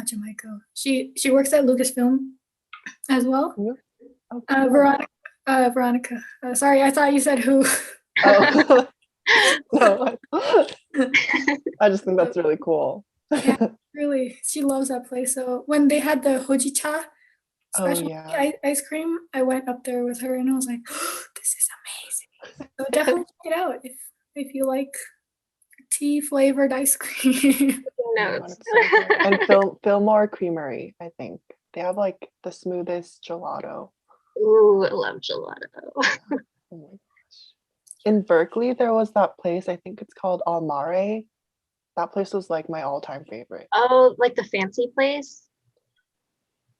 Jamaica. She works at Lucasfilm as well. Yeah. Oh, cool. Veronica. Veronica. Sorry, I thought you said who. Oh, no, I just think that's really cool. Yeah, really, she loves that place. So when they had the hojicha Oh, specialty yeah. ice cream, I went up there with her and I was like, oh, "This is amazing." So definitely check it out if you like tea flavored ice cream. Oh my God, Notes. it's so good. And Fillmore Creamery, I think. They have like the smoothest gelato. Ooh, I love gelato. Oh my gosh. In Berkeley, there was that place, I think it's called Almare. That place was like my all-time favorite. Oh, like the fancy place?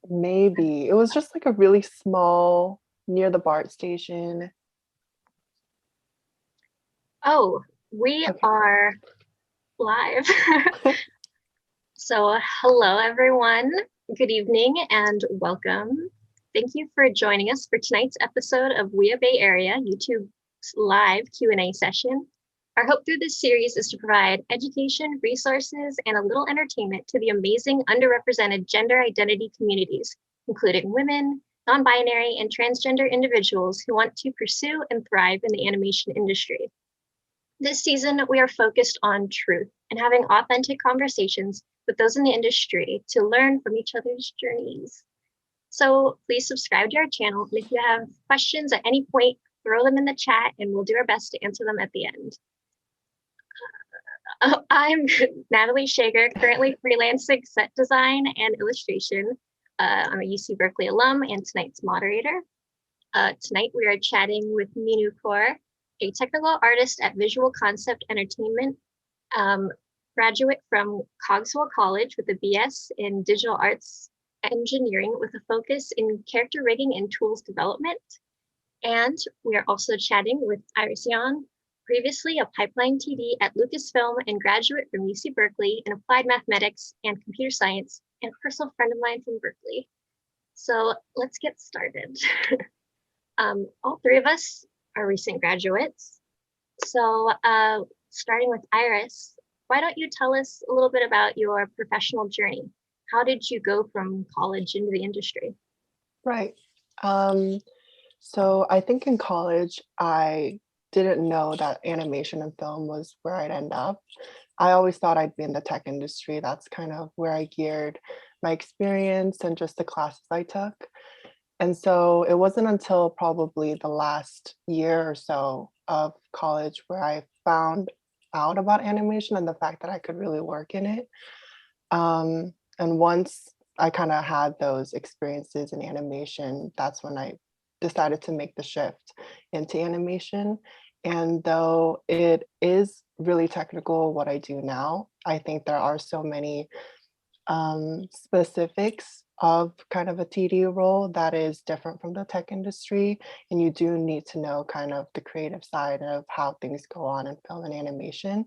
Maybe. It was just like a really small, near the BART station. Oh, we Okay. are live. So, hello everyone. Good evening and welcome. Thank you for joining us for tonight's episode of We Are Bay Area YouTube's live Q&A session. Our hope through this series is to provide education, resources, and a little entertainment to the amazing underrepresented gender identity communities, including women, non-binary, and transgender individuals who want to pursue and thrive in the animation industry. This season, we are focused on truth and having authentic conversations with those in the industry to learn from each other's journeys. So please subscribe to our channel. And if you have questions at any point, throw them in the chat and we'll do our best to answer them at the end. I'm Natalea Schager, currently freelancing set design and illustration. I'm a UC Berkeley alum and tonight's moderator. Tonight we are chatting with Meenu Kaur, a technical artist at Visual Concept Entertainment, graduate from Cogswell College with a BS in Digital Arts Engineering with a focus in character rigging and tools development. And we are also chatting with Iris Yon, previously a pipeline TD at Lucasfilm and graduate from UC Berkeley in applied mathematics and computer science, and a personal friend of mine from Berkeley. So let's get started. All three of us are recent graduates. So starting with Iris, why don't you tell us a little bit about your professional journey? How did you go from college into the industry? Right. So I think in college, I didn't know that animation and film was where I'd end up. I always thought I'd be in the tech industry. That's kind of where I geared my experience and just the classes I took. And so it wasn't until probably the last year or so of college where I found out about animation and the fact that I could really work in it. And once I kind of had those experiences in animation, that's when I decided to make the shift into animation. And though it is really technical what I do now, I think there are so many specifics of kind of a TD role that is different from the tech industry. And you do need to know kind of the creative side of how things go on in film and animation.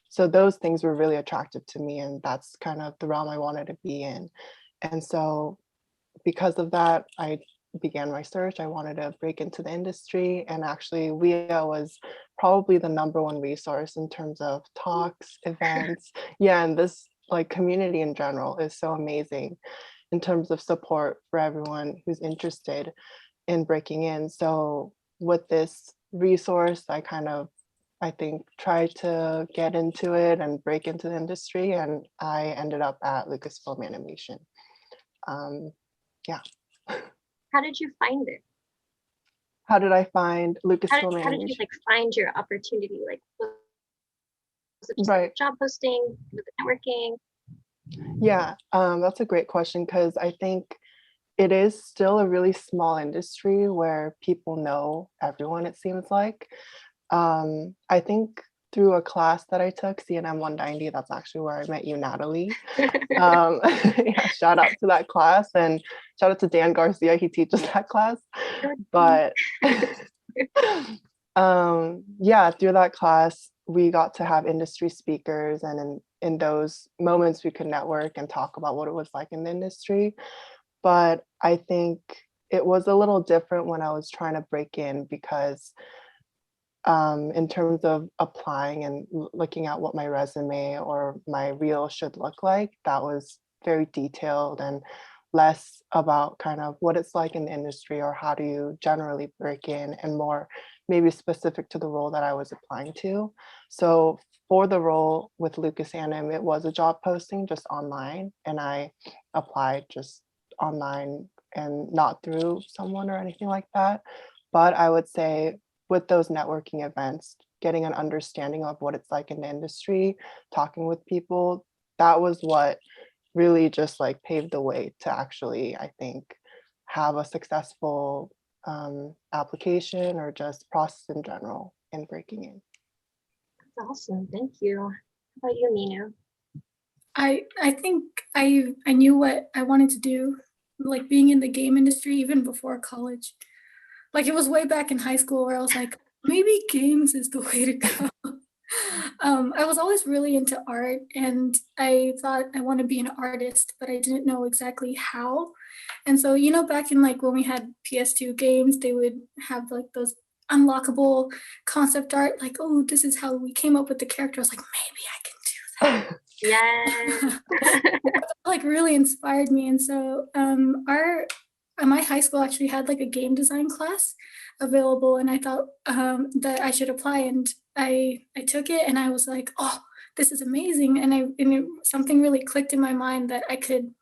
So those things were really attractive to me, and that's kind of the realm I wanted to be in. And so because of that, I began my search. I wanted to break into the industry, and actually WIA was probably the #1 resource in terms of talks, events. Yeah, and this like community in general is so amazing in terms of support for everyone who's interested in breaking in. So with this resource, I think tried to get into it and break into the industry, and I ended up at Lucasfilm Animation. Yeah. How did you find it? How did I find Lucasfilm How did you Animation? like find your opportunity? Like, was it just Right. job posting, was it networking? Yeah, that's a great question because I think it is still a really small industry where people know everyone, it seems like. I think through a class that I took, CNM 190, that's actually where I met you, Natalie. Yeah, shout out to that class, and shout out to Dan Garcia, he teaches that class. But yeah, through that class, we got to have industry speakers, and in those moments we could network and talk about what it was like in the industry. But I think it was a little different when I was trying to break in because in terms of applying and looking at what my resume or my reel should look like, that was very detailed and less about kind of what it's like in the industry or how do you generally break in, and more maybe specific to the role that I was applying to. So for the role with Lucas Anim, it was a job posting just online, and I applied just online and not through someone or anything like that. But I would say with those networking events, getting an understanding of what it's like in the industry, talking with people, that was what really just like paved the way to actually, I think, have a successful application or just process in general in breaking in. That's awesome. Thank you. How about you, Meenu? I think I knew what I wanted to do, like being in the game industry even before college. Like it was way back in high school where I was like, maybe games is the way to go. I was always really into art, and I thought I want to be an artist, but I didn't know exactly how. And so, you know, back in like when we had PS2 games, they would have like those unlockable concept art, like, oh, this is how we came up with the character. I was like, maybe I can do that. Yes. Like really inspired me. And so our my high school actually had like a game design class available, and I thought that I should apply, and I took it, and I was like, oh, this is amazing. And something really clicked in my mind that I could,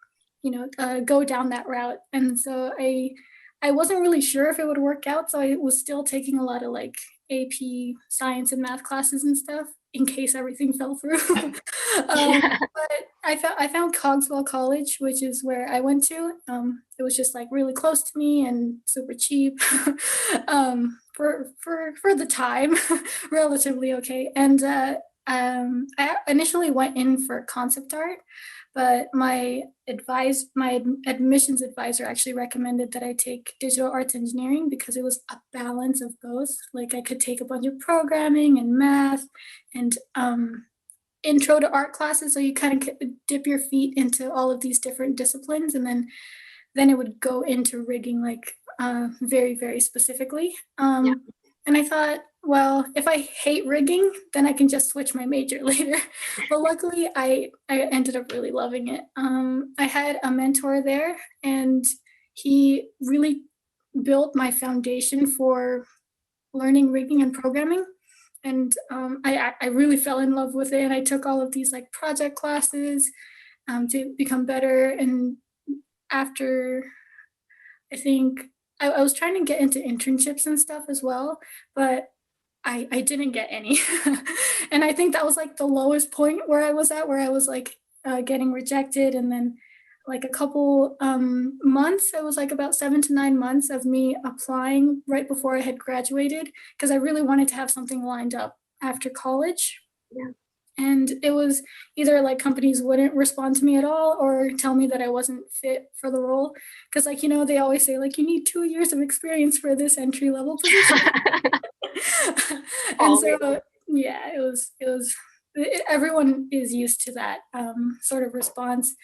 you know, go down that route. And so I wasn't really sure if it would work out, so I was still taking a lot of like AP science and math classes and stuff in case everything fell through. But I found Cogswell College, which is where I went to. It was just like really close to me and super cheap, for the time, relatively okay. And I initially went in for concept art, but my admissions advisor actually recommended that I take digital arts engineering because it was a balance of both. Like I could take a bunch of programming and math and intro to art classes, so you kind of dip your feet into all of these different disciplines, and then it would go into rigging like very, very specifically. Yeah. And I thought, well, if I hate rigging, then I can just switch my major later. But luckily, I ended up really loving it. I had a mentor there, and he really built my foundation for learning rigging and programming. And I really fell in love with it. And I took all of these like project classes to become better. And after, I think I was trying to get into internships and stuff as well, but I didn't get any. And I think that was like the lowest point where I was at, where I was like getting rejected. And then like a couple months, it was like about 7 to 9 months of me applying right before I had graduated, because I really wanted to have something lined up after college. Yeah. And it was either like companies wouldn't respond to me at all or tell me that I wasn't fit for the role. Because like, you know, they always say like you need 2 years of experience for this entry level position. And so yeah, everyone is used to that sort of response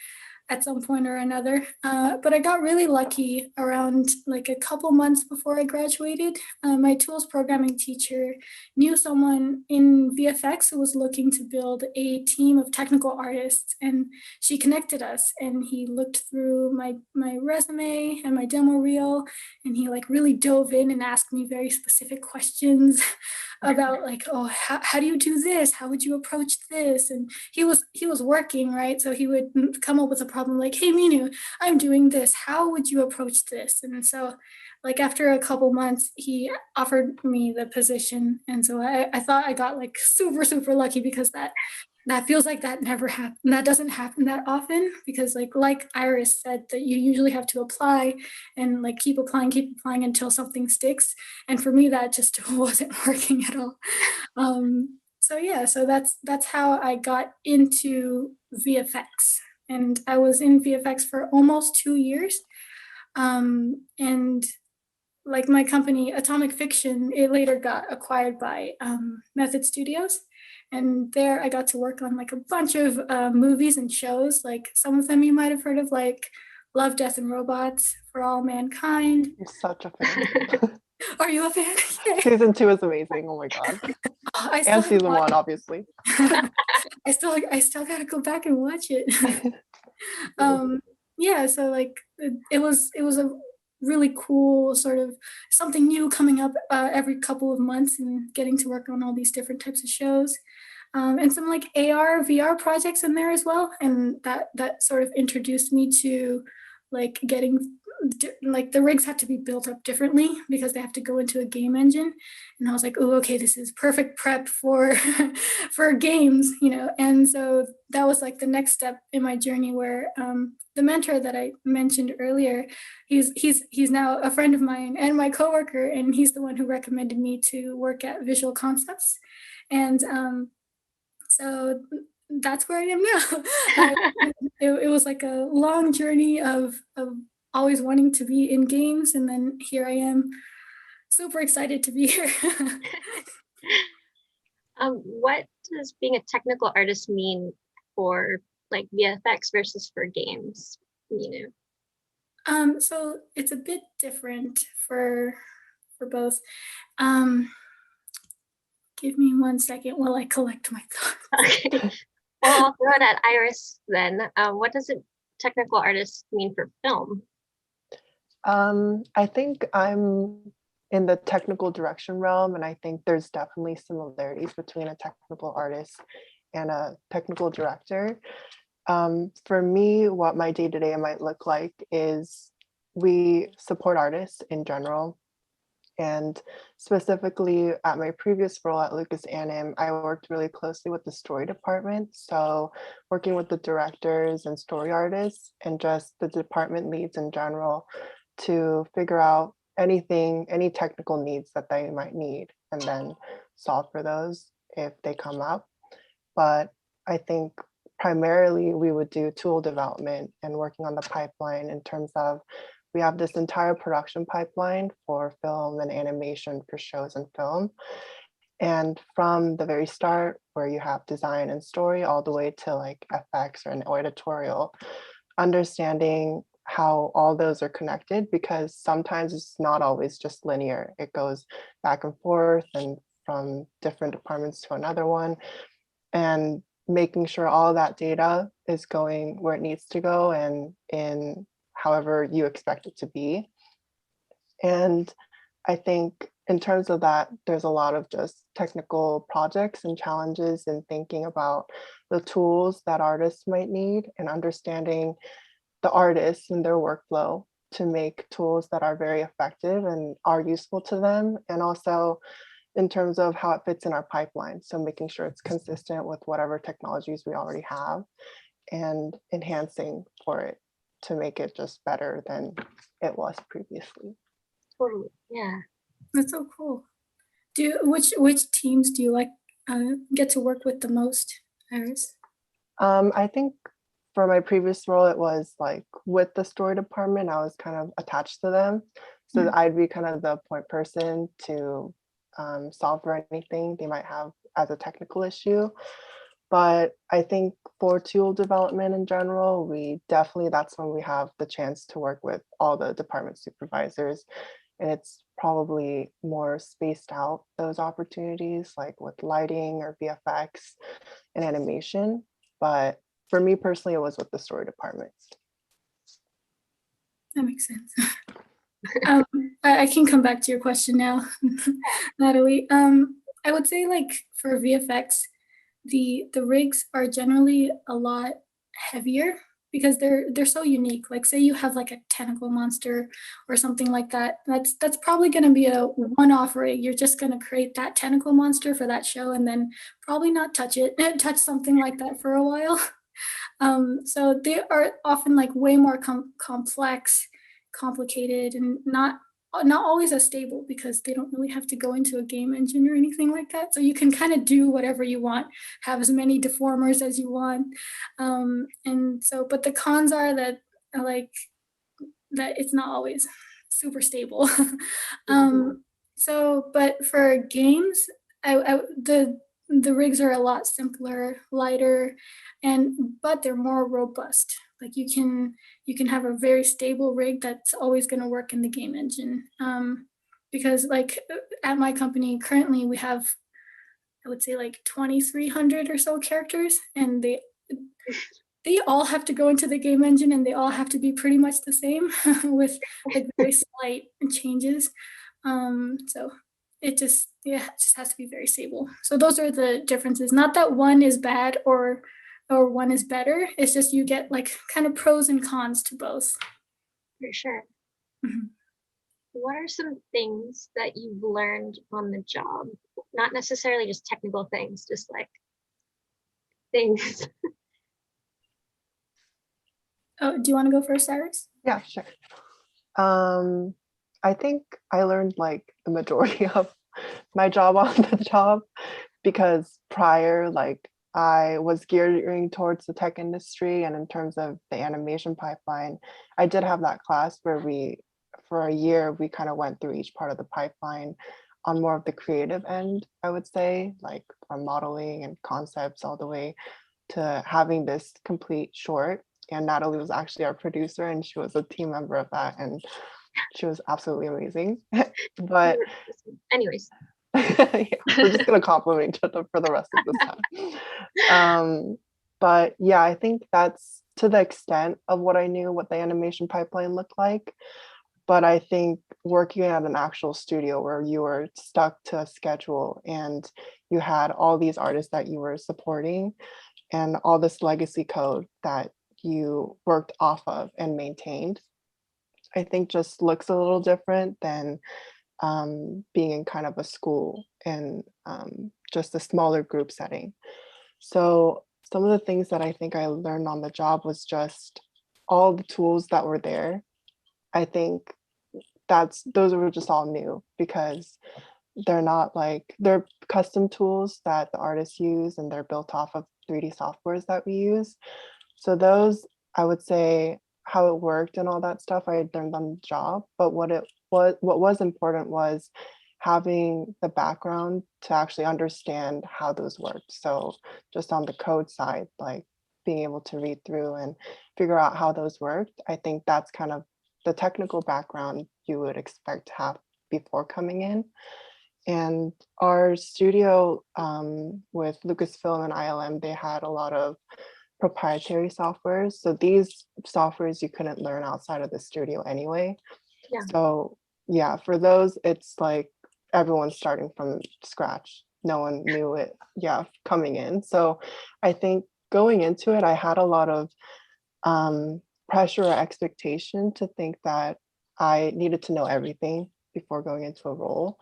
at some point or another. But I got really lucky around like a couple months before I graduated. My tools programming teacher knew someone in VFX who was looking to build a team of technical artists, and she connected us, and he looked through my resume and my demo reel, and he like really dove in and asked me very specific questions about like, oh, how do you do this? How would you approach this? And he was working, right? So he would come up with a problem like, hey, Meenu, I'm doing this. How would you approach this? And so like after a couple months, he offered me the position. And so I thought I got like super, super lucky, because that feels like that never happened. That doesn't happen that often, because like Iris said, that you usually have to apply and like keep applying until something sticks. And for me, that just wasn't working at all. So yeah, so that's how I got into VFX. And I was in VFX for almost 2 years. And like my company, Atomic Fiction, it later got acquired by Method Studios. And there I got to work on like a bunch of movies and shows. Like some of them you might have heard of, like Love, Death, and Robots, For All Mankind. I'm such a fan. Are you a fan? Season 2 is amazing. Oh my god. And season 1, obviously. I still gotta go back and watch it. Yeah, so like it was a really cool sort of something new coming up every couple of months and getting to work on all these different types of shows. And some like AR, VR projects in there as well. And that sort of introduced me to like getting like the rigs have to be built up differently because they have to go into a game engine. And I was like, oh, okay, this is perfect prep for for games, you know. And so that was like the next step in my journey where the mentor that I mentioned earlier, he's now a friend of mine and my coworker, and he's the one who recommended me to work at Visual Concepts. And so that's where I am now. It was like a long journey of always wanting to be in games, and then here I am, super excited to be here. What does being a technical artist mean for like VFX versus for games? You So it's a bit different for both. Um, Give me 1 second while I collect my thoughts. know. Okay. Well, I'll throw it at Iris then. What does a technical artist mean for film? I think I'm in the technical direction realm, and I think there's definitely similarities between a technical artist and a technical director. For me, what my day-to-day might look like is we support artists in general. And specifically at my previous role at Lucas Anim, I worked really closely with the story department. So working with the directors and story artists and just the department leads in general to figure out anything, any technical needs that they might need, and then solve for those if they come up. But I think primarily we would do tool development and working on the pipeline in terms of we have this entire production pipeline for film and animation for shows and film. And from the very start, where you have design and story, all the way to like FX or an editorial, understanding how all those are connected, because sometimes it's not always just linear. It goes back and forth and from different departments to another one. And making sure all that data is going where it needs to go and in however you expect it to be. And I think in terms of that, there's a lot of just technical projects and challenges and thinking about the tools that artists might need and understanding the artists and their workflow to make tools that are very effective and are useful to them. And also in terms of how it fits in our pipeline. So making sure it's consistent with whatever technologies we already have and enhancing for it to make it just better than it was previously. Totally. Yeah. That's so cool. Which teams do you like get to work with the most, Iris? I think for my previous role, it was like with the story department, I was kind of attached to them. So I'd be kind of the point person to solve for anything they might have as a technical issue. But I think for tool development in general, that's when we have the chance to work with all the department supervisors. And it's probably more spaced out, those opportunities, like with lighting or VFX and animation. But for me personally, it was with the story department. That makes sense. I can come back to your question now, Natalie. I would say like for VFX, the rigs are generally a lot heavier because they're so unique. Like say you have like a tentacle monster or something like that. That's probably going to be a one-off rig. You're just going to create that tentacle monster for that show and then probably not touch something like that for a while. So they are often like way more complex, complicated, and not always as stable because they don't really have to go into a game engine or anything like that. So you can kind of do whatever you want, have as many deformers as you want. And so, but the cons are that like that it's not always super stable. So, but for games, the rigs are a lot simpler, lighter, but they're more robust. Like you can have a very stable rig that's always going to work in the game engine. Because like at my company currently we have, I would say like 2,300 or so characters, and they all have to go into the game engine and they all have to be pretty much the same with like very slight changes. So it just, yeah, it just has to be very stable. So those are the differences. Not that one is bad or one is better. It's just you get like kind of pros and cons to both. For sure. Mhm. What are some things that you've learned on the job? Not necessarily just technical things, just like things. Oh, do you want to go first, Iris? Yeah, sure. I think I learned like the majority of my job on the job, because prior, like I was gearing towards the tech industry, and in terms of the animation pipeline, I did have that class where for a year, we kind of went through each part of the pipeline on more of the creative end, I would say, like from modeling and concepts all the way to having this complete short. And Natalie was actually our producer, and she was a team member of that, and she was absolutely amazing. But Anyways. yeah, we're just gonna compliment each other for the rest of this time. But yeah, I think that's to the extent of what I knew what the animation pipeline looked like. But I think working at an actual studio where you were stuck to a schedule and you had all these artists that you were supporting and all this legacy code that you worked off of and maintained, I think just looks a little different than being in kind of a school and just a smaller group setting. So some of the things that I think I learned on the job was just all the tools that were there. I think those were just all new, because they're custom tools that the artists use, and they're built off of 3D softwares that we use. So those, I would say, how it worked and all that stuff I had learned on the job. But what was important was having the background to actually understand how those worked. So just on the code side, like being able to read through and figure out how those worked, I think that's kind of the technical background you would expect to have before coming in. And our studio with Lucasfilm and ILM, they had a lot of proprietary softwares. So these softwares you couldn't learn outside of the studio anyway. Yeah. So yeah, for those, it's like everyone's starting from scratch. No one knew it, yeah, coming in. So I think going into it, I had a lot of pressure or expectation to think that I needed to know everything before going into a role.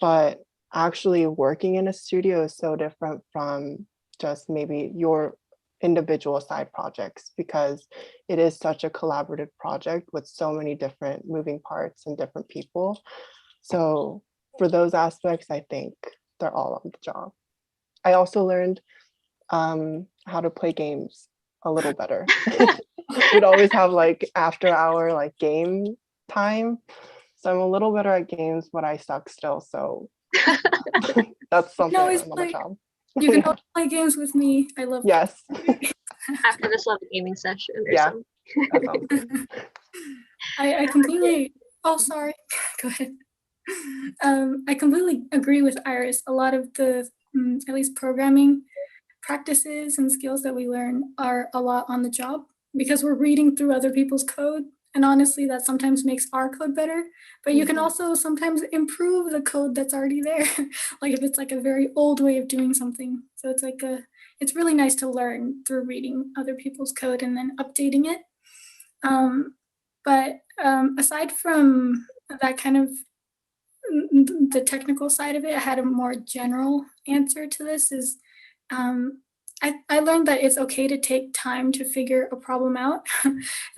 But actually working in a studio is so different from just maybe your individual side projects, because it is such a collaborative project with so many different moving parts and different people. So for those aspects, I think they're all on the job. I also learned how to play games a little better. We'd always have like after hour like game time. So I'm a little better at games, but I suck still. So that's something I learned on the job. You can always play games with me. I love yes. After this level gaming session or Yeah. something. That sounds good. I completely, oh, sorry, go ahead. I completely agree with Iris. A lot of the, at least programming practices and skills that we learn are a lot on the job, because we're reading through other people's code. And honestly, that sometimes makes our code better, but you can also sometimes improve the code that's already there. Like if it's like a very old way of doing something. So it's like it's really nice to learn through reading other people's code and then updating it. But aside from that kind of the technical side of it, I had a more general answer to this is I learned that it's okay to take time to figure a problem out.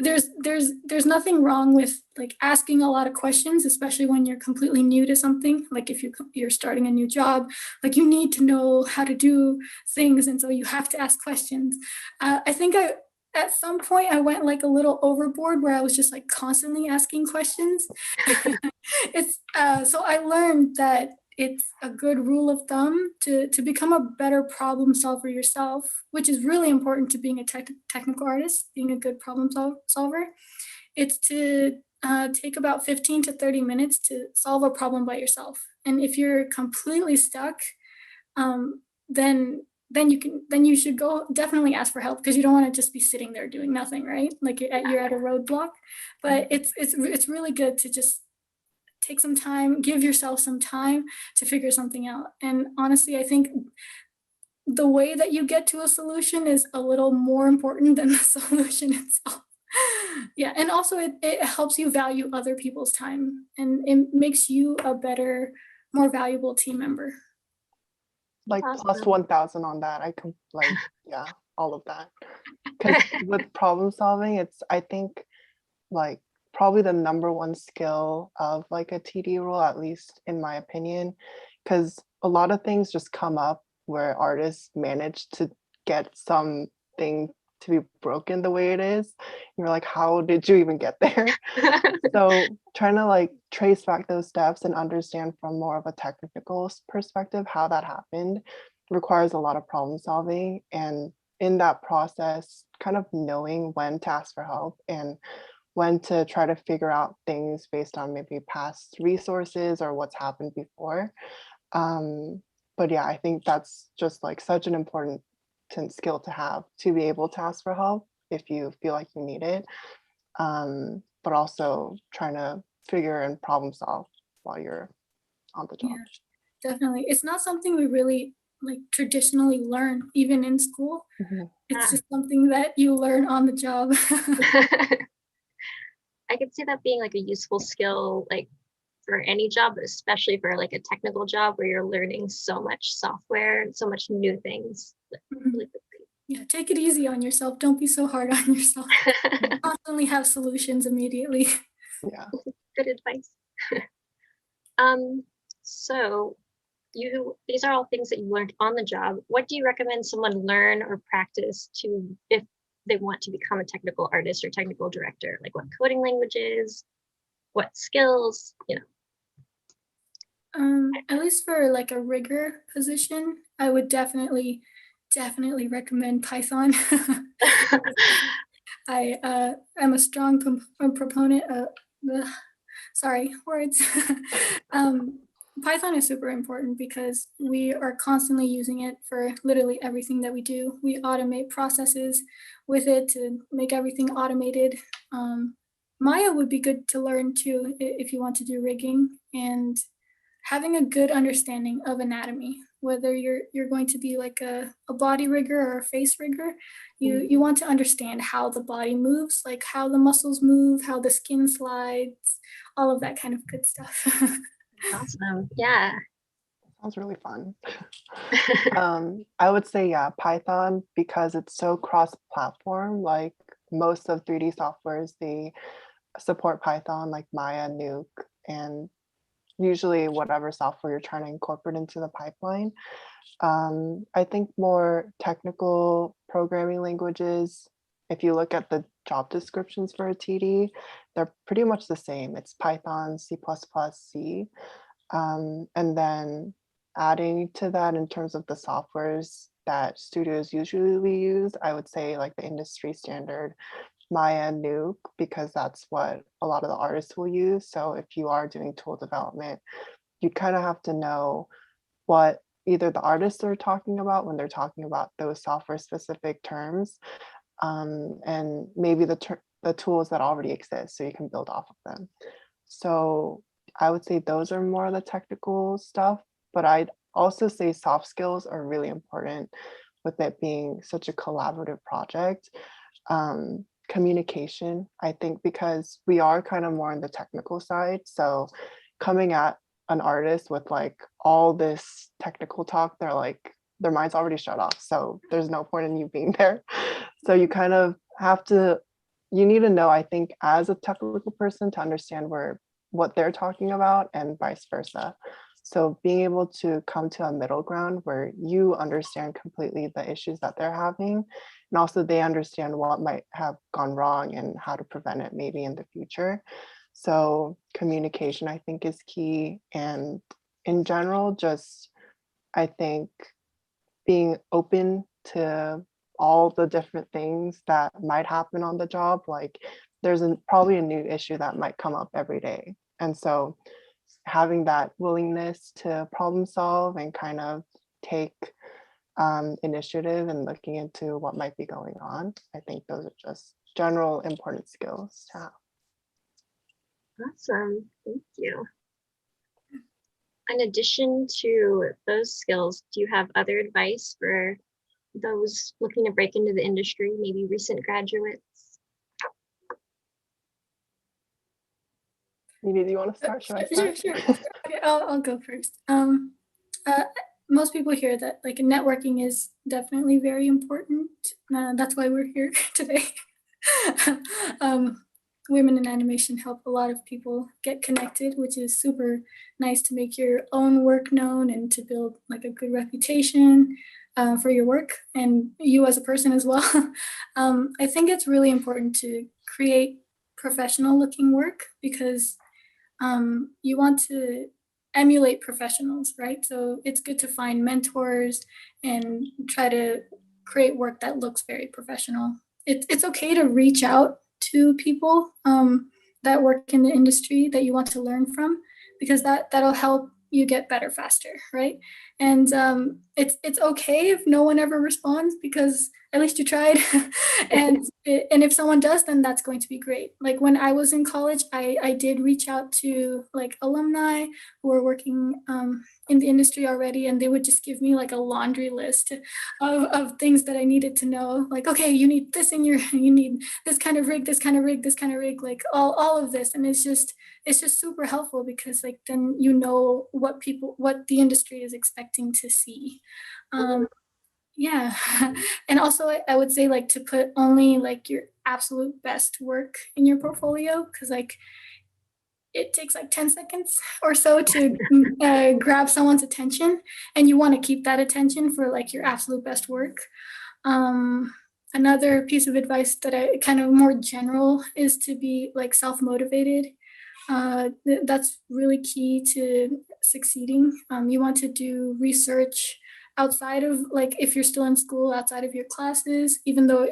there's nothing wrong with like asking a lot of questions, especially when you're completely new to something. Like if you're starting a new job, like you need to know how to do things, and so you have to ask questions. I think at some point I went like a little overboard where I was just like constantly asking questions. It's so I learned that it's a good rule of thumb to become a better problem solver yourself, which is really important to being a technical artist, being a good problem solver. It's to take about 15 to 30 minutes to solve a problem by yourself. And if you're completely stuck, then then you should go definitely ask for help, because you don't want to just be sitting there doing nothing, right? Like you're at a roadblock. But it's really good to just take some time, give yourself some time to figure something out. And honestly, I think the way that you get to a solution is a little more important than the solution itself. Yeah, and also it helps you value other people's time, and it makes you a better, more valuable team member. Like plus Awesome. 1,000 on that. I can like, yeah, all of that. Because with problem solving, it's, I think, like probably the number one skill of like a TD role, at least in my opinion, because a lot of things just come up where artists manage to get something to be broken the way it is. You're like, how did you even get there? So trying to like trace back those steps and understand from more of a technical perspective how that happened requires a lot of problem solving. And in that process, kind of knowing when to ask for help and when to try to figure out things based on maybe past resources or what's happened before. But yeah, I think that's just like such an important skill to have, to be able to ask for help if you feel like you need it. But also trying to figure and problem solve while you're on the job. Yeah, definitely. It's not something we really like traditionally learn, even in school. Mhm. It's just something that you learn on the job. I could see that being like a useful skill, like for any job, but especially for like a technical job where you're learning so much software and so much new things really quickly. Yeah, take it easy on yourself. Don't be so hard on yourself. Constantly have solutions immediately. Yeah. Good advice. So these are all things that you learned on the job. What do you recommend someone learn or practice to if they want to become a technical artist or technical director? Like what coding languages, what skills, At least for like a rigor position, I would definitely recommend Python. I'm a strong proponent of the, sorry, words. Python is super important because we are constantly using it for literally everything that we do. We automate processes with it to make everything automated. Maya would be good to learn too if you want to do rigging, and having a good understanding of anatomy, whether you're going to be like a body rigger or a face rigger, you want to understand how the body moves, like how the muscles move, how the skin slides, all of that kind of good stuff. Awesome. Yeah. Sounds really fun. I would say, yeah, Python, because it's so cross-platform. Like most of 3D softwares, they support Python, like Maya, Nuke, and usually whatever software you're trying to incorporate into the pipeline. I think more technical programming languages, if you look at the job descriptions for a TD, they're pretty much the same. It's Python, C++, C. And then adding to that in terms of the softwares that studios usually use, I would say like the industry standard Maya and Nuke, because that's what a lot of the artists will use. So if you are doing tool development, you kind of have to know what either the artists are talking about when they're talking about those software specific terms, and maybe the tools that already exist so you can build off of them. So I would say those are more of the technical stuff, but I'd also say soft skills are really important with it being such a collaborative project. Communication, I think, because we are kind of more on the technical side. So coming at an artist with like all this technical talk, they're like, their mind's already shut off. So there's no point in you being there. So you kind of have to, you need to know, I think, as a technical person to understand what they're talking about and vice versa. So being able to come to a middle ground where you understand completely the issues that they're having, and also they understand what might have gone wrong and how to prevent it maybe in the future. So communication, I think, is key. And in general, just, I think, being open to all the different things that might happen on the job. Like there's probably a new issue that might come up every day. And so having that willingness to problem solve and kind of take initiative and looking into what might be going on. I think those are just general important skills to have. Awesome, thank you. In addition to those skills, do you have other advice for those looking to break into the industry, maybe recent graduates? Meenu, do you want to start? Should I start? Sure. Okay, I'll go first. Most people hear that like networking is definitely very important. That's why we're here today. Women in animation help a lot of people get connected, which is super nice to make your own work known and to build like a good reputation for your work and you as a person as well. I think it's really important to create professional looking work because you want to emulate professionals, right? So it's good to find mentors and try to create work that looks very professional. It's okay to reach out to people that work in the industry that you want to learn from because that'll help you get better faster, right? And it's okay if no one ever responds because at least you tried. and if someone does, then that's going to be great. Like when I was in college, I did reach out to like alumni who were working in the industry already, and they would just give me like a laundry list of things that I needed to know. Like, okay, you need this in your, you need this kind of rig, this kind of rig, this kind of rig, like all of this. And it's just super helpful because like then you know what the industry is expecting to see. Yeah. And also I would say like to put only like your absolute best work in your portfolio because like it takes like 10 seconds or so to grab someone's attention and you want to keep that attention for like your absolute best work. Another piece of advice that I kind of more general is to be like self-motivated. That's really key to succeeding. You want to do research outside of like if you're still in school outside of your classes, even though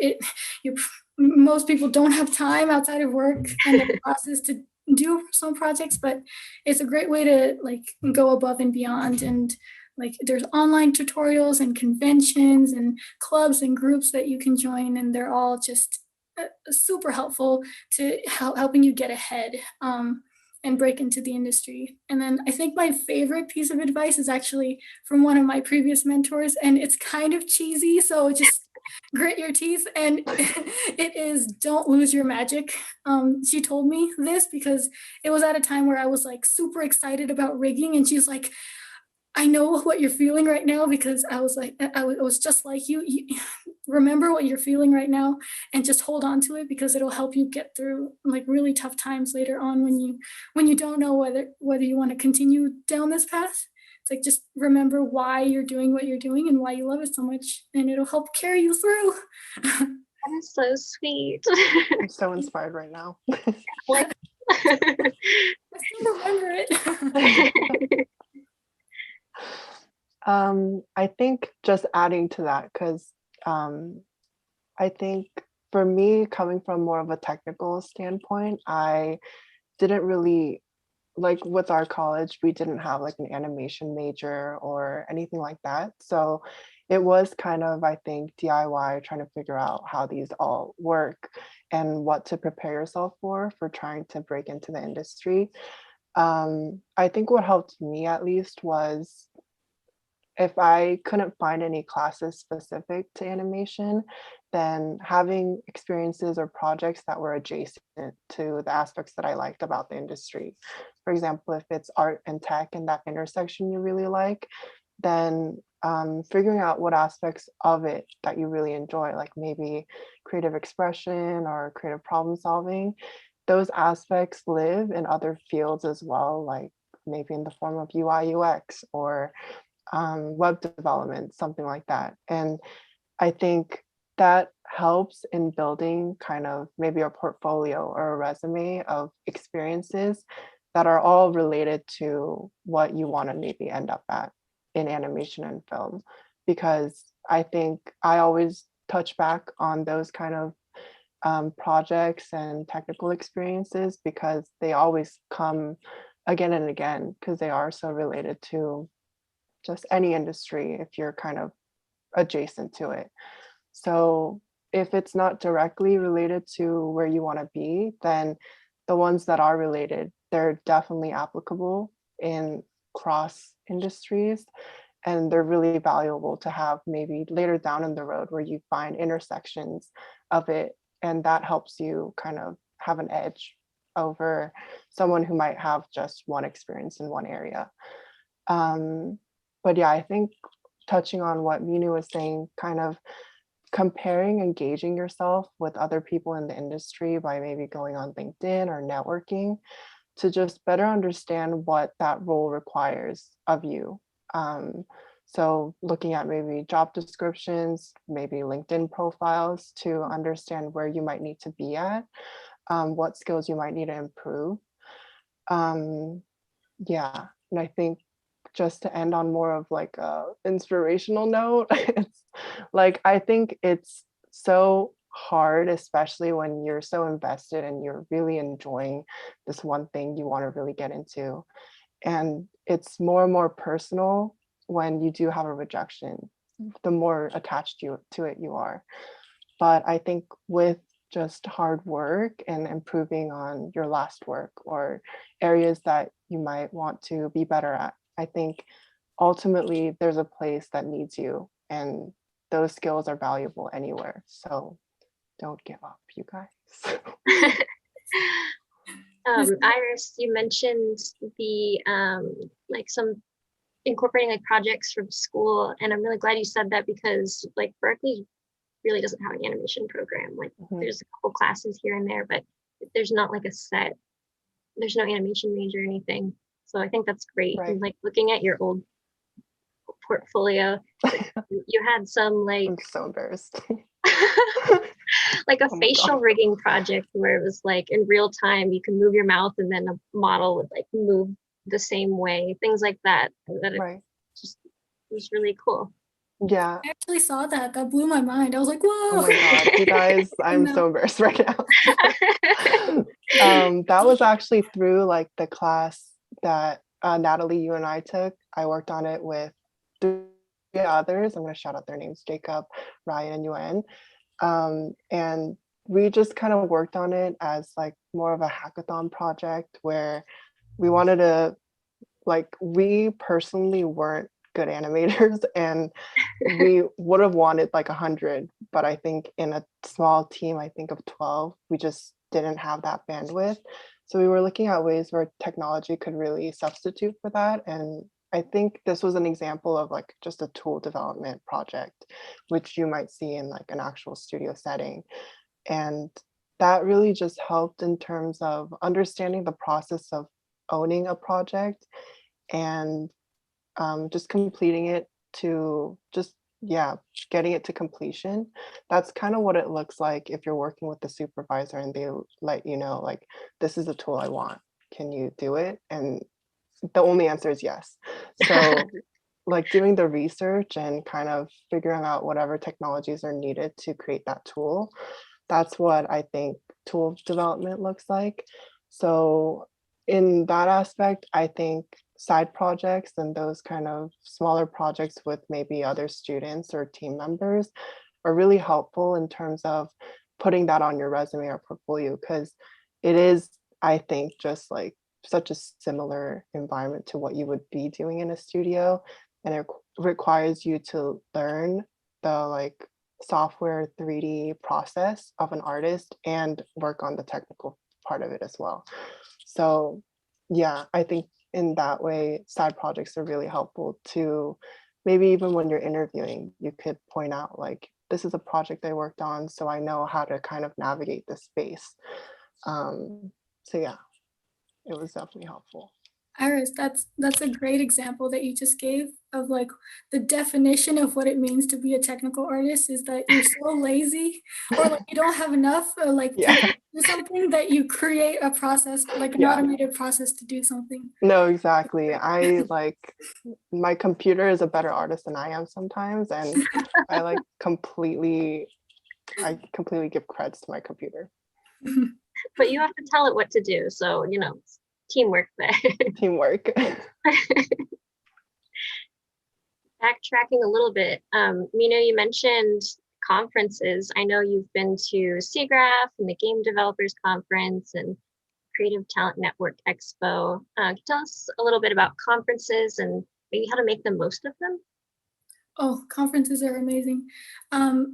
you most people don't have time outside of work and their classes to do some projects, but it's a great way to like go above and beyond. And like there's online tutorials and conventions and clubs and groups that you can join, and they're all just super helpful to helping you get ahead and break into the industry. And then I think my favorite piece of advice is actually from one of my previous mentors, and it's kind of cheesy, so just grit your teeth. And it is don't lose your magic. She told me this because it was at a time where I was like super excited about rigging, and she's like, I know what you're feeling right now because I was like, I was just like you. Remember what you're feeling right now and just hold on to it because it'll help you get through like really tough times later on when you don't know whether you want to continue down this path. It's like just remember why you're doing what you're doing and why you love it so much, and it'll help carry you through. That is so sweet. I'm so inspired right now. Like, I still remember it. I think just adding to that, because I think for me, coming from more of a technical standpoint, I didn't really, like with our college, we didn't have like an animation major or anything like that. So it was kind of, I think, DIY, trying to figure out how these all work and what to prepare yourself for trying to break into the industry. I think what helped me at least was if I couldn't find any classes specific to animation, then having experiences or projects that were adjacent to the aspects that I liked about the industry. For example, if it's art and tech and that intersection you really like, then figuring out what aspects of it that you really enjoy, like maybe creative expression or creative problem solving, those aspects live in other fields as well, like maybe in the form of UI, UX, or web development, something like that. And I think that helps in building kind of maybe a portfolio or a resume of experiences that are all related to what you want to maybe end up at in animation and film. Because I think I always touch back on those kind of projects and technical experiences because they always come again and again because they are so related to just any industry if you're kind of adjacent to it. So if it's not directly related to where you want to be, then the ones that are related, they're definitely applicable in cross industries. And they're really valuable to have maybe later down in the road where you find intersections of it. And that helps you kind of have an edge over someone who might have just one experience in one area. But yeah, I think touching on what Meenu was saying, kind of comparing, engaging yourself with other people in the industry by maybe going on LinkedIn or networking to just better understand what that role requires of you. So looking at maybe job descriptions, maybe LinkedIn profiles to understand where you might need to be at, what skills you might need to improve. Yeah, and I think just to end on more of like a inspirational note, it's like, I think it's so hard, especially when you're so invested and you're really enjoying this one thing you want to really get into. And it's more and more personal when you do have a rejection, the more attached to it you are. But I think with just hard work and improving on your last work or areas that you might want to be better at, I think ultimately there's a place that needs you, and those skills are valuable anywhere. So don't give up, you guys. Iris, you mentioned the like some incorporating like projects from school, and I'm really glad you said that because like Berkeley really doesn't have an animation program. Like there's a couple classes here and there, but there's not like a set, there's no animation major or anything. So I think that's great. Right. And like looking at your old portfolio, you had some like I'm so embarrassed. like a Oh my facial God. rigging project where it was like in real time you can move your mouth and then a model would like move the same way, things like that. Right. Just was really cool. Yeah. I actually saw that. That blew my mind. I was like, whoa. Oh my God, you guys, I'm No. so embarrassed right now. That was actually through like the class that Natalie, you and I took. I worked on it with 3 others. I'm going to shout out their names, Jacob, Ryan, and Yuen. And we just kind of worked on it as like more of a hackathon project where we wanted to, like, we personally weren't good animators and we would have wanted like 100, but I think in a small team, I think of 12, we just didn't have that bandwidth. So we were looking at ways where technology could really substitute for that. And I think this was an example of like just a tool development project, which you might see in like an actual studio setting. And that really just helped in terms of understanding the process of owning a project and just completing it to just, yeah, getting it to completion. That's kind of what it looks like if you're working with the supervisor and they let you know, like, this is a tool I want. Can you do it? And the only answer is yes. So like doing the research and kind of figuring out whatever technologies are needed to create that tool, that's what I think tool development looks like. So in that aspect, I think side projects and those kind of smaller projects with maybe other students or team members are really helpful in terms of putting that on your resume or portfolio, because it is, I think, just like such a similar environment to what you would be doing in a studio, and it requires you to learn the like software 3D process of an artist and work on the technical part of it as well. So yeah, I think in that way, side projects are really helpful to maybe even when you're interviewing, you could point out like, this is a project I worked on, so I know how to kind of navigate this space. So yeah, it was definitely helpful. Iris, that's a great example that you just gave of like the definition of what it means to be a technical artist is that you're so lazy or like you don't have enough or like Yeah. to do something that you create a process, like an Yeah. automated process to do something. No, exactly. I like, my computer is a better artist than I am sometimes, and I like completely give credits to my computer. But you have to tell it what to do. So, you know, it's teamwork there. Teamwork. backtracking a little bit, Meenu, you mentioned conferences. I know you've been to SIGGRAPH and the Game Developers Conference and Creative Talent Network Expo. Can you tell us a little bit about conferences and maybe how to make the most of them? Oh, conferences are amazing.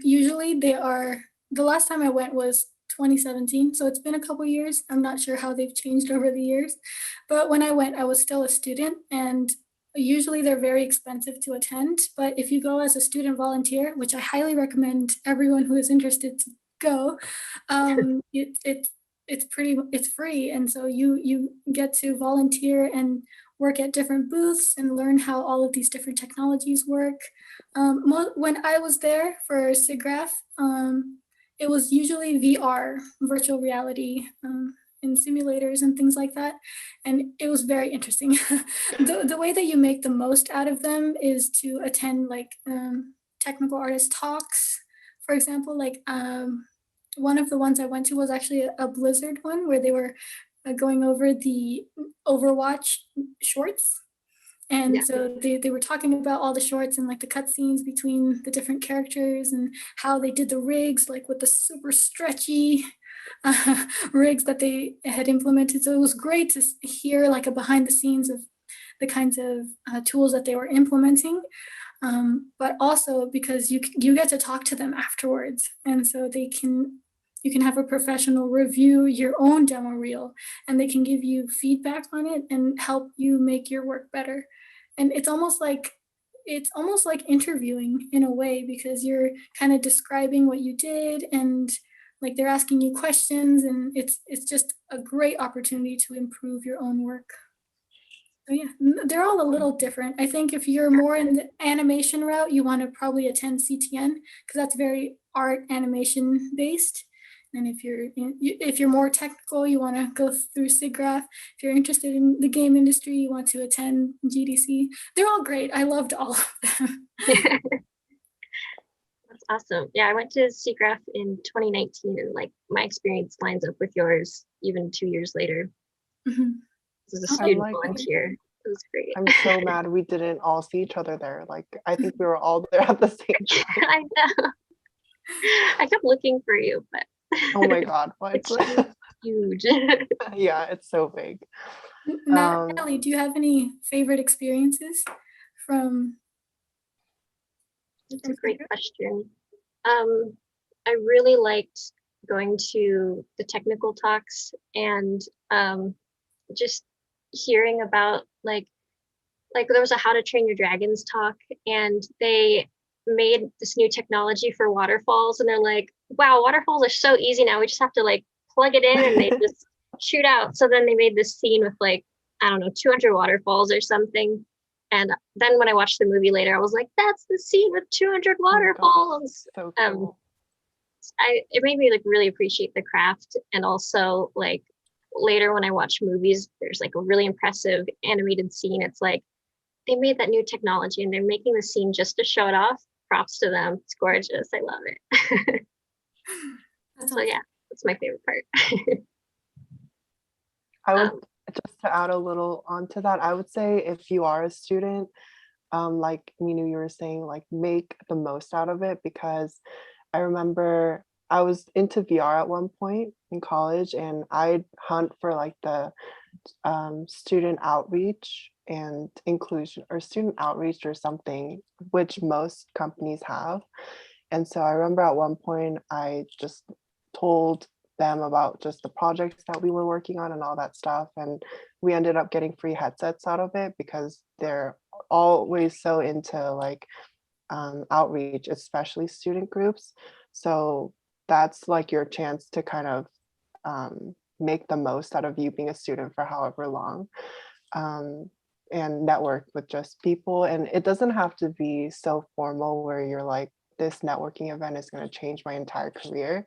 Usually the last time I went was 2017, so it's been a couple years. I'm not sure how they've changed over the years, but when I went, I was still a student, and usually they're very expensive to attend. But if you go as a student volunteer, which I highly recommend everyone who is interested to go, it's free, and so you get to volunteer and work at different booths and learn how all of these different technologies work. When I was there for SIGGRAPH, it was usually VR, virtual reality, in simulators and things like that. And it was very interesting. The way that you make the most out of them is to attend like technical artist talks. For example, like one of the ones I went to was actually a Blizzard one where they were going over the Overwatch shorts. And Yeah. so they were talking about all the shorts and like the cutscenes between the different characters and how they did the rigs, like with the super stretchy rigs that they had implemented. So it was great to hear like a behind the scenes of the kinds of tools that they were implementing. But also because you get to talk to them afterwards, and so you can have a professional review your own demo reel, and they can give you feedback on it and help you make your work better. And it's almost like interviewing in a way, because you're kind of describing what you did, and like they're asking you questions, and it's just a great opportunity to improve your own work. So yeah, they're all a little different. I think if you're more in the animation route, you want to probably attend CTN because that's very art animation based. And if you're more technical, you want to go through SIGGRAPH. If you're interested in the game industry, you want to attend GDC. They're all great. I loved all of them. That's awesome. Yeah, I went to SIGGRAPH in 2019, and like my experience lines up with yours even 2 years later. Mhm. As a Oh, student like- volunteer. It was great. I'm so mad we didn't all see each other there. Like, I think we were all there at the same time. I know. I kept looking for you, but Oh my God, what? it's huge. Yeah, it's so big. Um, Natalie, do you have any favorite experiences from? That's a great question. I really liked going to the technical talks and just hearing about like there was a How to Train Your Dragons talk, and they made this new technology for waterfalls, and they're like, wow, waterfalls are so easy now. We just have to like plug it in and they just shoot out. So then they made this scene with like, I don't know, 200 waterfalls or something. And then when I watched the movie later, I was like, that's the scene with 200 waterfalls. so Um, cool. it made me like really appreciate the craft, and also like later when I watch movies, there's like a really impressive animated scene. It's like they made that new technology and they're making the scene just to show it off. Props to them. It's gorgeous. I love it. That's So awesome. yeah, that's my favorite part. I would Um, just to add a little onto that, I would say if you are a student, like Meenu, you were saying, like make the most out of it, because I remember I was into VR at one point in college, and I'd hunt for like the student outreach and inclusion, or student outreach or something, which most companies have. And so I remember at one point I just told them about just the projects that we were working on and all that stuff. And we ended up getting free headsets out of it because they're always so into like outreach, especially student groups. So that's like your chance to kind of make the most out of you being a student for however long, and network with just people. And it doesn't have to be so formal where you're like, this networking event is going to change my entire career.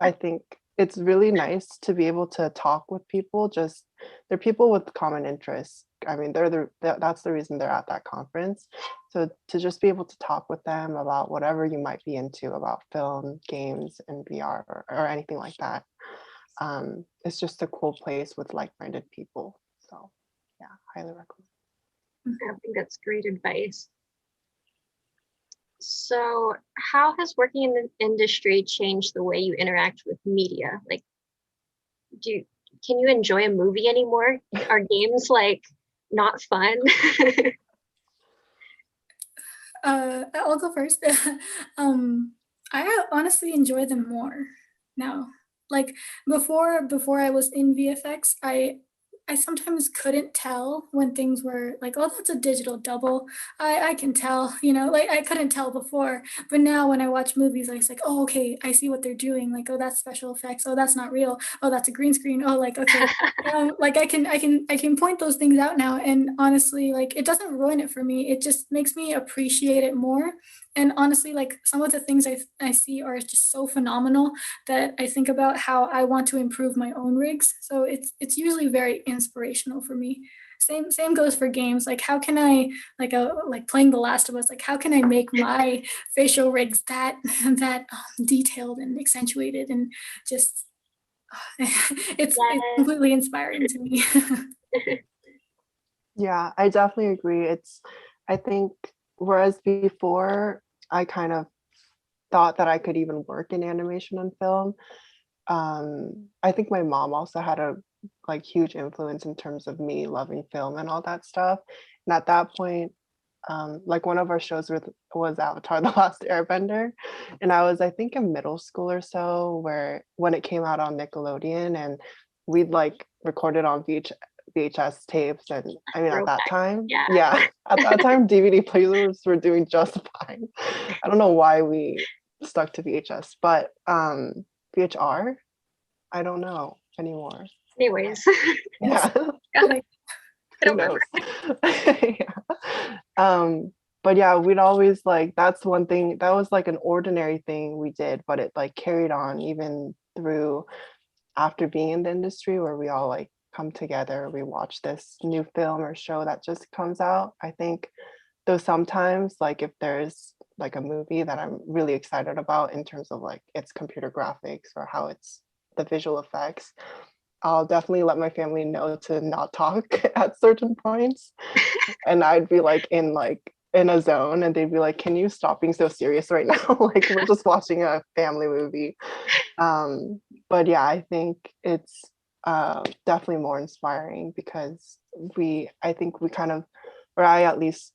I think it's really nice to be able to talk with people. Just they're people with common interests. I mean, that's the reason they're at that conference. So to just be able to talk with them about whatever you might be into about film, games, and VR, or anything like that. It's just a cool place with like-minded people. So yeah, highly recommend. I think that's great advice. So how has working in the industry changed the way you interact with media? Like, can you enjoy a movie anymore? Are games like not fun? I'll go first. I honestly enjoy them more now. Like before I was in VFX, I sometimes couldn't tell when things were like, oh, that's a digital double. I can tell, like I couldn't tell before. But now when I watch movies, I was like, oh, okay, I see what they're doing. Like, oh, that's special effects. Oh, that's not real. Oh, that's a green screen. Oh, like, okay. Like I can point those things out now. And honestly, like it doesn't ruin it for me. It just makes me appreciate it more. And honestly, like some of the things I see are just so phenomenal that I think about how I want to improve my own rigs. So it's usually very inspirational for me. Same goes for games. Like how can I like playing The Last of Us? Like how can I make my facial rigs that detailed and accentuated and just it's Yes. completely inspiring to me. Yeah, I definitely agree. I think, whereas before I kind of thought that I could even work in animation and film, I think my mom also had a like huge influence in terms of me loving film and all that stuff. And at that point, like one of our shows was Avatar: The Last Airbender, and I was, I think, in middle school or so, where when it came out on Nickelodeon, and we'd like recorded on VHS tapes, and I mean at that Throwback. time, Yeah. yeah, at that time DVD players were doing just fine. I don't know why we stuck to VHS, but VHR, I don't know anymore. Anyways, Yes. Yeah. Like, I Who don't remember. knows? Yeah. But yeah, we'd always like, that's one thing that was like an ordinary thing we did, but it like carried on even through after being in the industry, where we all like come together, we watch this new film or show that just comes out. I think though sometimes like if there's like a movie that I'm really excited about in terms of like its computer graphics or how it's the visual effects, I'll definitely let my family know to not talk at certain points. And I'd be like in a zone, and they'd be like, can you stop being so serious right now? Like we're just watching a family movie. But yeah, I think it's definitely more inspiring because I think we kind of, or I at least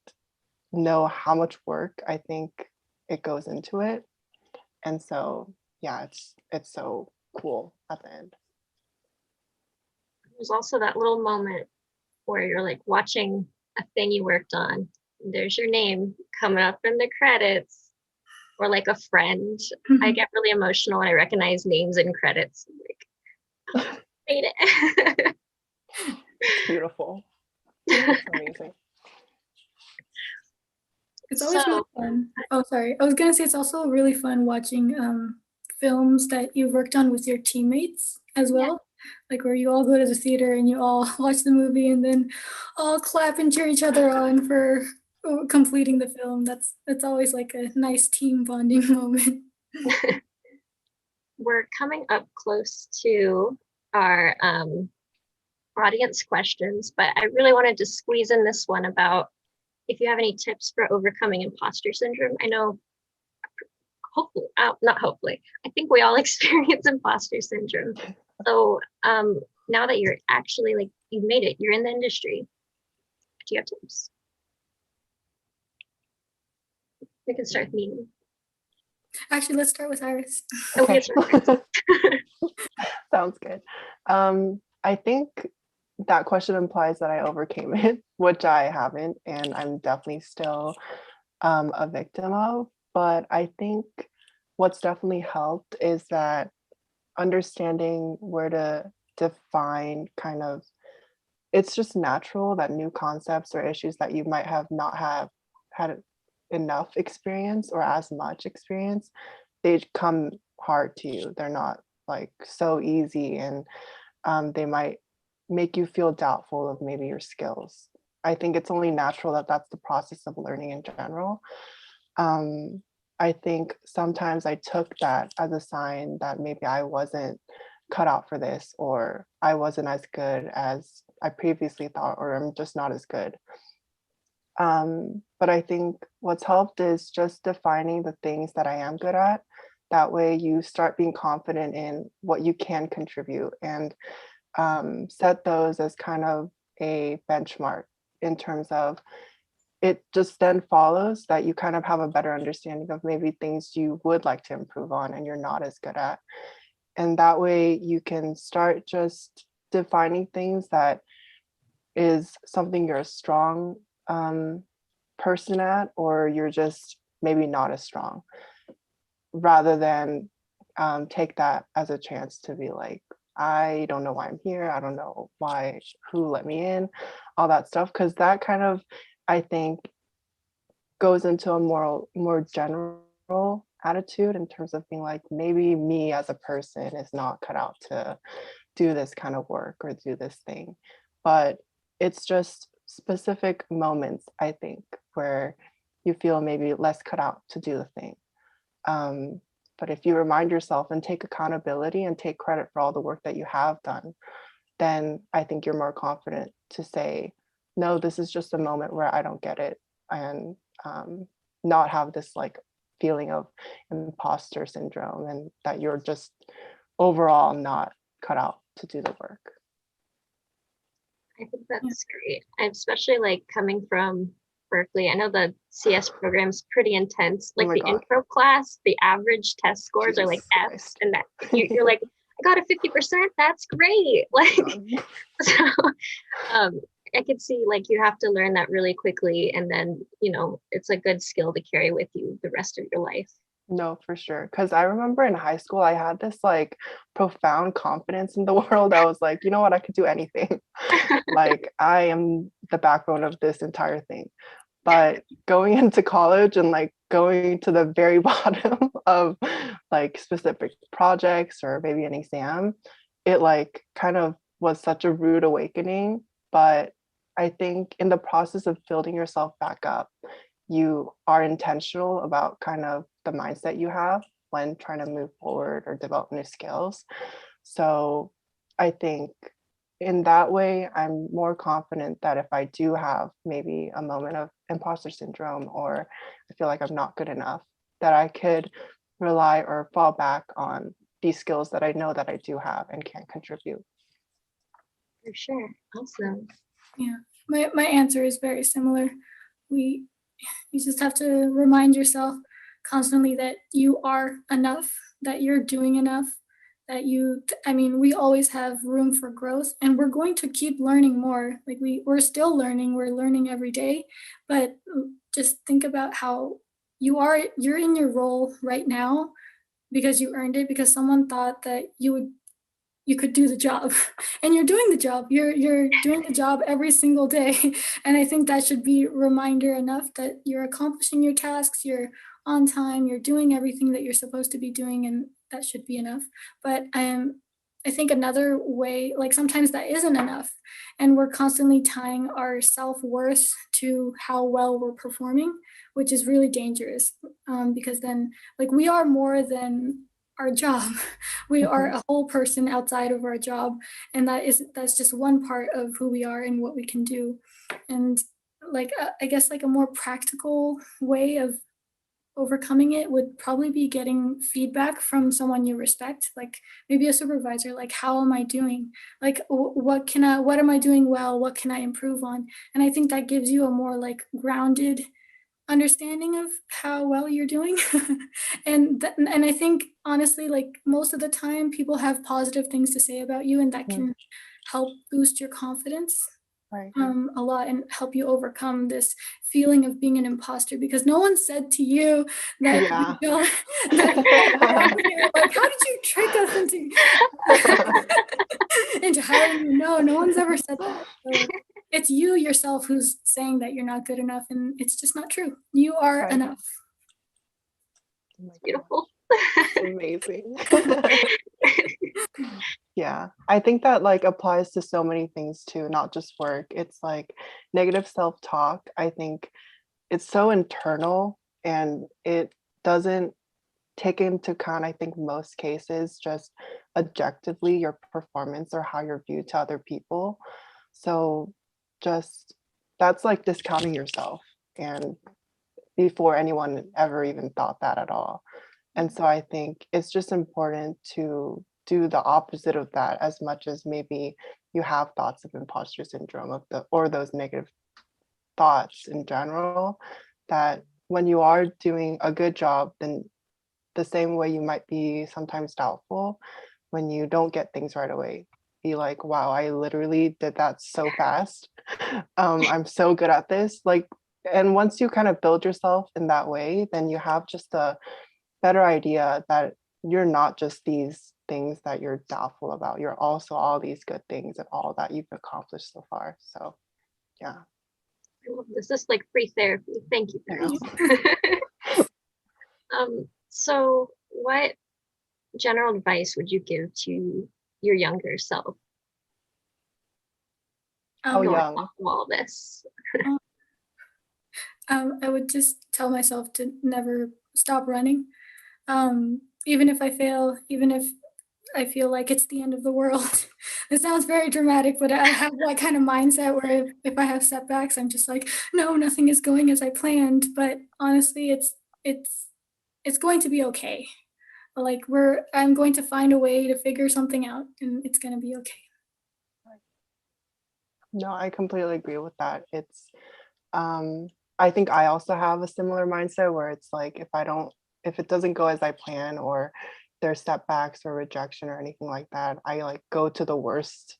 know how much work I think it goes into it. And so yeah, it's so cool at the end. There's also that little moment where you're like watching a thing you worked on. And there's your name coming up in the credits, or like a friend. I get really emotional when I recognize names in credits. I'm like, made it. It's beautiful. It's amazing. It's always really So, fun. Oh, sorry. I was gonna say it's also really fun watching films that you've worked on with your teammates as yeah, well. Like where you all go to the theater and you all watch the movie and then all clap and cheer each other on for completing the film. That's always like a nice team bonding moment. we're coming up close to our audience questions, but I really wanted to squeeze in this one about if you have any tips for overcoming imposter syndrome. I know, hopefully, not hopefully, I think we all experience imposter syndrome. So now that you're actually like, you've made it, you're in the industry, do you have tips? We can start with Meenu. Actually, let's start with Iris. Okay. Okay. Sounds good. I think that question implies that I overcame it, which I haven't, and I'm definitely still a victim of. But I think what's definitely helped is that understanding where to define kind of, it's just natural that new concepts or issues that you might have not have had enough experience or as much experience, they come hard to you. They're not like so easy, and they might make you feel doubtful of maybe your skills. I think it's only natural that that's the process of learning in general. I think sometimes I took that as a sign that maybe I wasn't cut out for this, or I wasn't as good as I previously thought, or I'm just not as good. But I think what's helped is just defining the things that I am good at. That way you start being confident in what you can contribute, and set those as kind of a benchmark in terms of, it just then follows that you kind of have a better understanding of maybe things you would like to improve on and you're not as good at. And that way you can start just defining things that is something you're a strong person at, or you're just maybe not as strong, rather than take that as a chance to be like, I don't know why I'm here. I don't know why, who let me in, all that stuff. Because that kind of, I think, goes into a more general attitude in terms of being like, maybe me as a person is not cut out to do this kind of work or do this thing. But it's just specific moments, I think, where you feel maybe less cut out to do the thing. But if you remind yourself and take accountability and take credit for all the work that you have done, then I think you're more confident to say, no, this is just a moment where I don't get it, and not have this like feeling of imposter syndrome and that you're just overall not cut out to do the work. I think that's great. And especially like coming from Berkeley, I know the CS program is pretty intense. Like the intro class, the average test scores are like F's, and that you're like, I got a 50%. That's great. Like, so I could see like you have to learn that really quickly, and then it's a good skill to carry with you the rest of your life. No, for sure. Because I remember in high school, I had this like profound confidence in the world. I was like, you know what, I could do anything. Like, I am the backbone of this entire thing. But going into college and like going to the very bottom of like specific projects or maybe an exam, it like kind of was such a rude awakening. But I think in the process of building yourself back up, you are intentional about kind of the mindset you have when trying to move forward or develop new skills. So I think in that way, I'm more confident that if I do have maybe a moment of imposter syndrome, or I feel like I'm not good enough, that I could rely or fall back on these skills that I know that I do have and can contribute. For sure. Awesome. Yeah, my answer is very similar. You just have to remind yourself constantly that you are enough, that you're doing enough, that we always have room for growth, and we're going to keep learning more. Like we're still learning, we're learning every day, but just think about how you're in your role right now because you earned it, because someone thought that you could do the job, and you're doing the job. You're doing the job every single day. And I think that should be reminder enough that you're accomplishing your tasks, you're on time, you're doing everything that you're supposed to be doing, and that should be enough. But I think another way, like sometimes that isn't enough, and we're constantly tying our self-worth to how well we're performing, which is really dangerous, because then like we are more than our job. We are a whole person outside of our job, and that's just one part of who we are and what we can do. And like I guess like a more practical way of overcoming it would probably be getting feedback from someone you respect, like maybe a supervisor, like how am I doing, like what am I doing well, what can I improve on. And I think that gives you a more like grounded understanding of how well you're doing. And I think honestly, like most of the time people have positive things to say about you, and that can help boost your confidence Right. a lot and help you overcome this feeling of being an imposter, because no one said to you that like, how did you trick us into into hiring you? No one's ever said that. So it's you yourself who's saying that you're not good enough, and it's just not true. You are Right. enough. Beautiful. Amazing. Yeah, I think that like applies to so many things too, not just work. It's like negative self-talk. I think it's so internal, and it doesn't take into account, I think most cases, just objectively your performance or how you're viewed to other people. So just that's like discounting yourself. and before anyone ever even thought that at all. And so I think it's just important to do the opposite of that, as much as maybe you have thoughts of imposter syndrome or those negative thoughts in general, that when you are doing a good job, then the same way you might be sometimes doubtful when you don't get things right away. Be like, wow, I literally did that so fast. I'm so good at this. Like, and once you kind of build yourself in that way, then you have just a better idea that you're not just these things that you're doubtful about. You're also all these good things and all that you've accomplished so far. So, yeah. This is like free therapy. Thank you, I guys. know. So what general advice would you give to your younger self How going young? off of all this? I would just tell myself to never stop running. Even if I fail, even if I feel like it's the end of the world. It sounds very dramatic, but I have that kind of mindset where if I have setbacks, I'm just like, no, nothing is going as I planned. But honestly, it's going to be okay. Like I'm going to find a way to figure something out, and it's going to be okay. No, I completely agree with that. It's I think I also have a similar mindset where it's like if it doesn't go as I plan, or there's setbacks or rejection or anything like that, I like go to the worst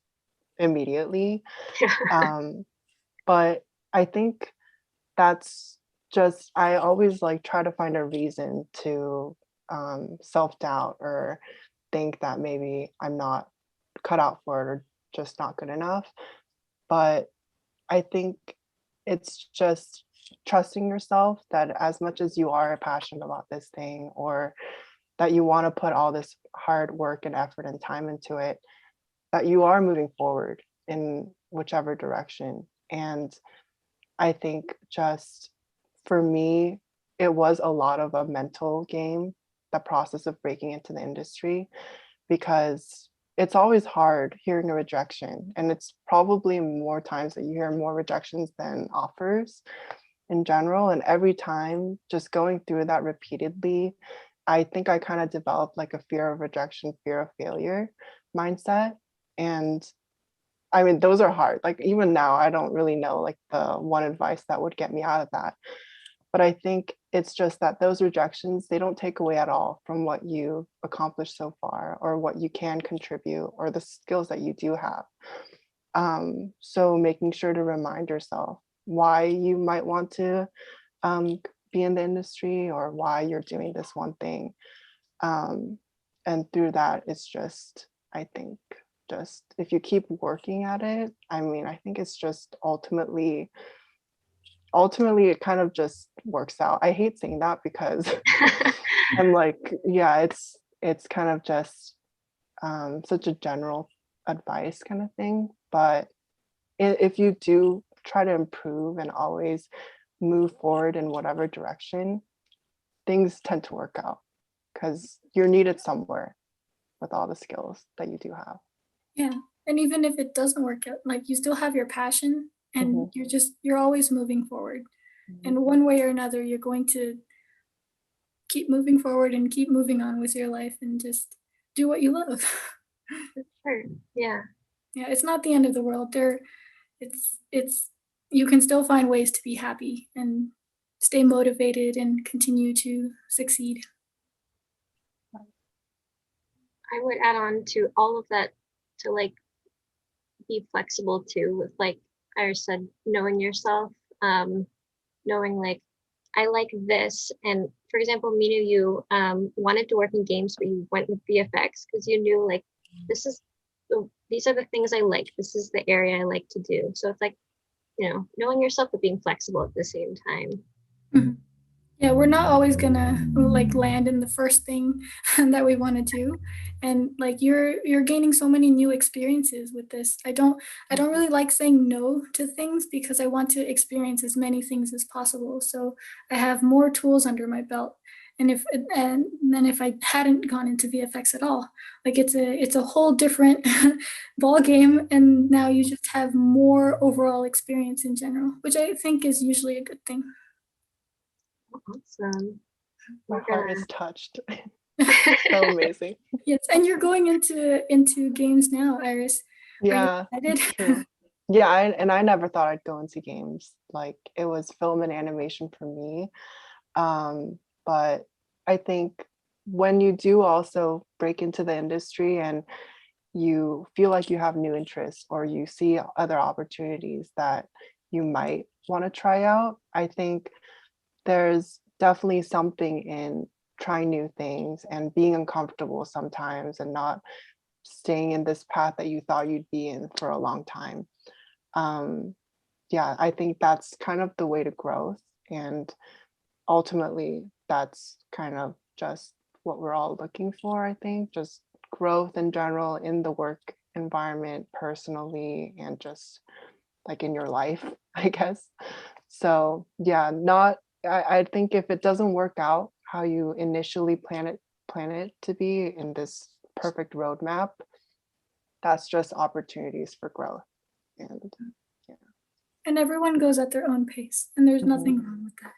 immediately. But I think that's just, I always like try to find a reason to self-doubt or think that maybe I'm not cut out for it or just not good enough. But I think it's just trusting yourself that as much as you are passionate about this thing, or that you want to put all this hard work and effort and time into it, that you are moving forward in whichever direction. And I think just for me, it was a lot of a mental game, the process of breaking into the industry, because it's always hard hearing a rejection. And it's probably more times that you hear more rejections than offers in general. And every time just going through that repeatedly, I think I kind of developed like a fear of rejection, fear of failure mindset. And I mean, those are hard. Like even now, I don't really know like the one advice that would get me out of that. But I think it's just that those rejections, they don't take away at all from what you've accomplished so far, or what you can contribute, or the skills that you do have. So making sure to remind yourself why you might want to be in the industry, or why you're doing this one thing. And through that, it's just, I think, just if you keep working at it, I mean, I think it's just ultimately it kind of just works out. I hate saying that because I'm like, yeah, it's kind of just such a general advice kind of thing. But if you do try to improve and always move forward in whatever direction, things tend to work out because you're needed somewhere with all the skills that you do have. Yeah. And even if it doesn't work out, like you still have your passion, and you're always moving forward. And one way or another, you're going to keep moving forward and keep moving on with your life and just do what you love. Sure. Yeah. Yeah, it's not the end of the world. It's you can still find ways to be happy and stay motivated and continue to succeed. I would add on to all of that to like be flexible too, with like Iris said, knowing yourself, knowing like I like this. And for example, Meenu, you wanted to work in games, but you went with VFX because you knew like these are the things I like. This is the area I like to do. So it's like, knowing yourself but being flexible at the same time. Mm-hmm. Yeah, we're not always gonna like land in the first thing that we want to do, and like you're gaining so many new experiences with this. I don't really like saying no to things because I want to experience as many things as possible. So I have more tools under my belt, and then if I hadn't gone into VFX at all, like it's a whole different ball game, and now you just have more overall experience in general, which I think is usually a good thing. Awesome. My We're heart gonna is touched. So amazing. Yes, and you're going into games now, Iris. Are you Yeah, excited? it's true. Yeah, and I never thought I'd go into games. Like it was film and animation for me. But I think when you do also break into the industry and you feel like you have new interests or you see other opportunities that you might want to try out, I think there's definitely something in trying new things and being uncomfortable sometimes and not staying in this path that you thought you'd be in for a long time. Um, yeah, I think that's kind of the way to growth. And ultimately, that's kind of just what we're all looking for, I think, just growth in general in the work environment, personally, and just like in your life, I guess. So yeah, I think if it doesn't work out how you initially plan it to be in this perfect roadmap, that's just opportunities for growth. And yeah. And everyone goes at their own pace, and there's Mhm. nothing wrong with that.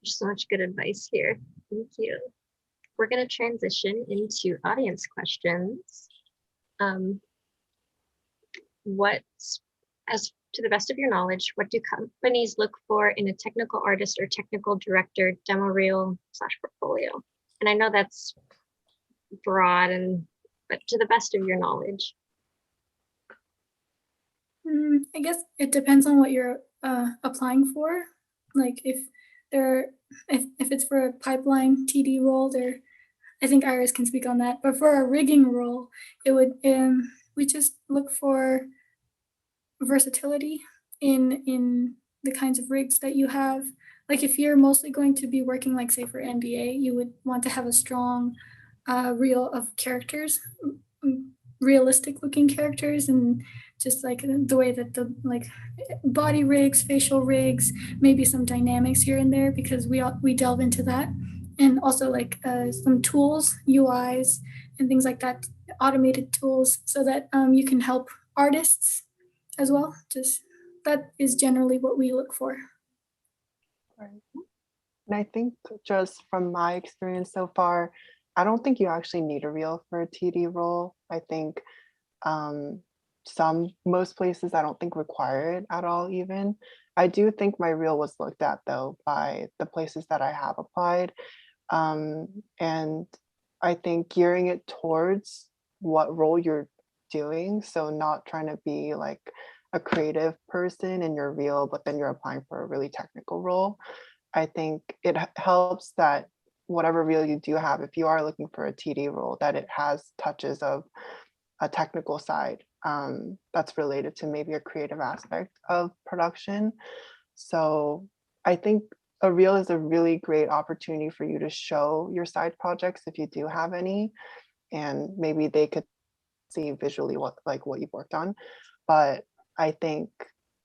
There's so much good advice here. Thank you. We're going to transition into audience questions. What's, as to the best of your knowledge, what do companies look for in a technical artist or technical director demo reel / portfolio? And I know that's broad, but to the best of your knowledge. I guess it depends on what you're applying for. Like if it's for a pipeline TD role, there, I think Iris can speak on that. But for a rigging role, it would we just look for versatility in the kinds of rigs that you have. Like if you're mostly going to be working, like say for NBA, you would want to have a strong reel of characters, realistic looking characters, and just like the way that the like body rigs, facial rigs, maybe some dynamics here and there, because we delve into that, and also like some tools, UIs, and things like that, automated tools, so that you can help artists as well. Just that is generally what we look for. Right. And I think just from my experience so far, I don't think you actually need a reel for a TD role. I think um, most places I don't think require it at all even. I do think my reel was looked at though by the places that I have applied. And I think gearing it towards what role you're doing. So not trying to be like a creative person in your reel, but then you're applying for a really technical role. I think it helps that whatever reel you do have, if you are looking for a TD role, that it has touches of a technical side that's related to maybe a creative aspect of production. So I think a reel is a really great opportunity for you to show your side projects if you do have any, and maybe they could see visually what you've worked on. But I think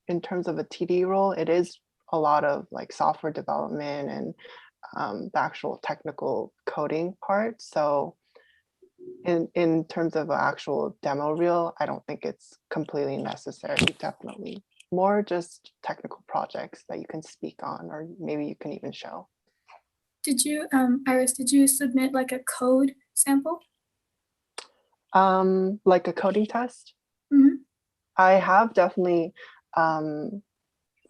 in terms of a TD role, it is a lot of like software development and the actual technical coding part. So in terms of an actual demo reel, I don't think it's completely necessary. Definitely more just technical projects that you can speak on, or maybe you can even show. Did you, Iris, did you submit like a code sample? Like a coding test? Mhm. I have definitely,